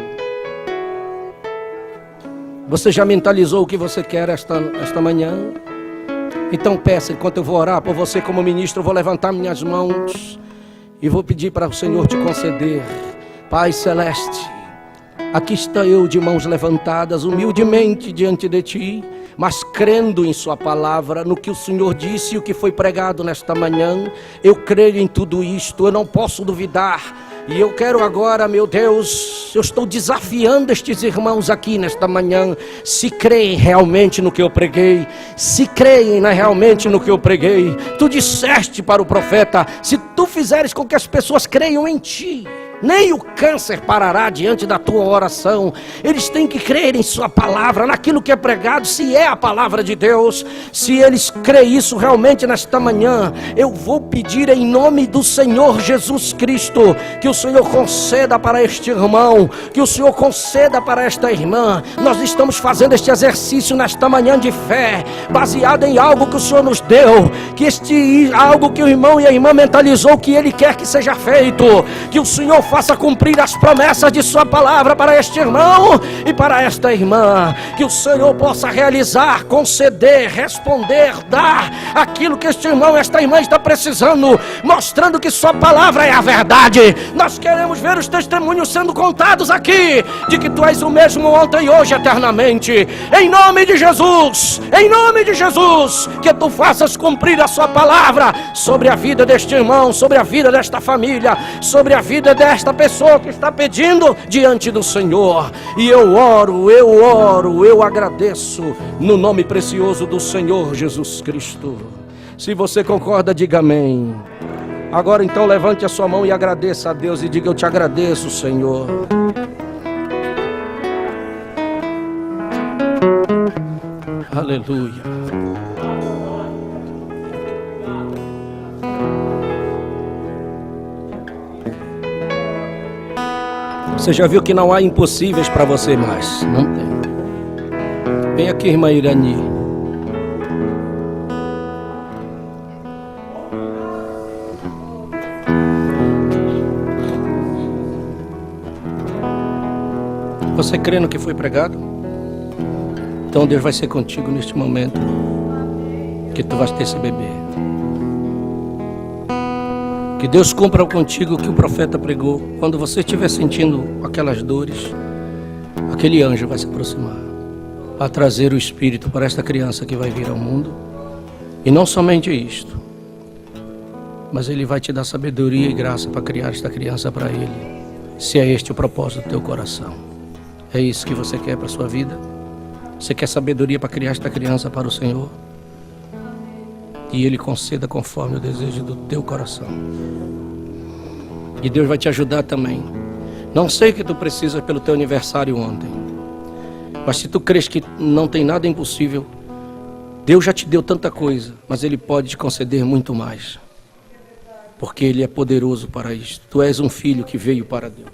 Você já mentalizou o que você quer esta manhã? Então peça, enquanto eu vou orar por você como ministro, eu vou levantar minhas mãos e vou pedir para o Senhor te conceder. Pai Celeste, aqui estou eu de mãos levantadas, humildemente diante de Ti, mas crendo em Sua palavra, no que o Senhor disse e o que foi pregado nesta manhã. Eu creio em tudo isto, eu não posso duvidar. E eu quero agora, meu Deus, eu estou desafiando estes irmãos aqui nesta manhã, se creem realmente no que eu preguei, se creem realmente no que eu preguei. Tu disseste para o profeta, se tu fizeres com que as pessoas creiam em Ti, nem o câncer parará diante da tua oração. Eles têm que crer em Sua palavra, naquilo que é pregado, se é a palavra de Deus. Se eles creem isso realmente nesta manhã, eu vou pedir em nome do Senhor Jesus Cristo, que o Senhor conceda para este irmão, que o Senhor conceda para esta irmã. Nós estamos fazendo este exercício nesta manhã de fé, baseado em algo que o Senhor nos deu, que algo que o irmão e a irmã mentalizou que Ele quer que seja feito, que o Senhor faça cumprir as promessas de Sua palavra para este irmão e para esta irmã, que o Senhor possa realizar, conceder, responder, dar aquilo que este irmão e esta irmã está precisando, mostrando que Sua palavra é a verdade. Nós queremos ver os testemunhos sendo contados aqui, de que Tu és o mesmo ontem e hoje eternamente. Em nome de Jesus, que Tu faças cumprir a Sua palavra sobre a vida deste irmão, sobre a vida desta família, sobre a vida desta pessoa que está pedindo diante do Senhor. E eu oro, eu agradeço no nome precioso do Senhor Jesus Cristo. Se você concorda, diga amém. Agora então levante a sua mão e agradeça a Deus e diga: eu te agradeço, Senhor. Aleluia. Você já viu que não há impossíveis para você mais? Não tem. Vem aqui, irmã Irani. Você crê no que foi pregado? Então Deus vai ser contigo neste momento, que tu vais ter esse bebê. Que Deus cumpra contigo o que o profeta pregou. Quando você estiver sentindo aquelas dores, aquele anjo vai se aproximar a trazer o Espírito para esta criança que vai vir ao mundo. E não somente isto, mas Ele vai te dar sabedoria e graça para criar esta criança para Ele, se é este o propósito do teu coração. É isso que você quer para a sua vida? Você quer sabedoria para criar esta criança para o Senhor? E Ele conceda conforme o desejo do teu coração. E Deus vai te ajudar também. Não sei o que tu precisas pelo teu aniversário ontem, mas se tu crês que não tem nada impossível, Deus já te deu tanta coisa, mas Ele pode te conceder muito mais, porque Ele é poderoso para isto. Tu és um filho que veio para Deus.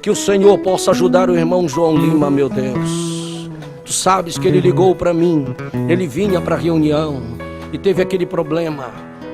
Que o Senhor possa ajudar o irmão João Lima, meu Deus. Tu sabes que ele ligou para mim, ele vinha para a reunião e teve aquele problema,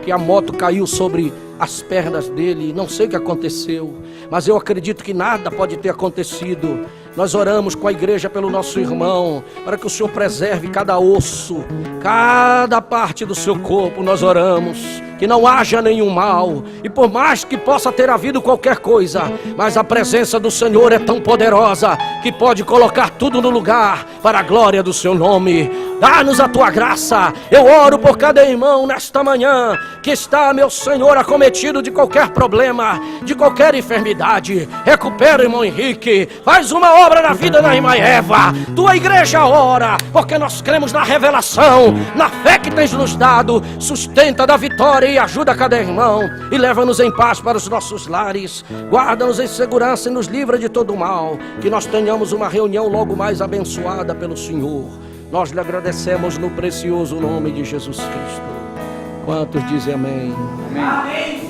que a moto caiu sobre as pernas dele, não sei o que aconteceu, mas eu acredito que nada pode ter acontecido. Nós oramos com a igreja pelo nosso irmão, para que o Senhor preserve cada osso, cada parte do seu corpo. Nós oramos que não haja nenhum mal, e por mais que possa ter havido qualquer coisa, mas a presença do Senhor é tão poderosa, que pode colocar tudo no lugar, para a glória do seu nome. Dá-nos a tua graça. Eu oro por cada irmão nesta manhã, que está, meu Senhor, acometido de qualquer problema, de qualquer enfermidade. Recupera o irmão Henrique, faz uma obra na vida da irmã Eva. Tua igreja ora, porque nós cremos na revelação, na fé que tens nos dado. Sustenta da vitória e ajuda cada irmão, e leva-nos em paz para os nossos lares. Guarda-nos em segurança e nos livra de todo mal. Que nós tenhamos uma reunião logo mais abençoada pelo Senhor. Nós lhe agradecemos no precioso nome de Jesus Cristo. Quantos dizem amém? Amém.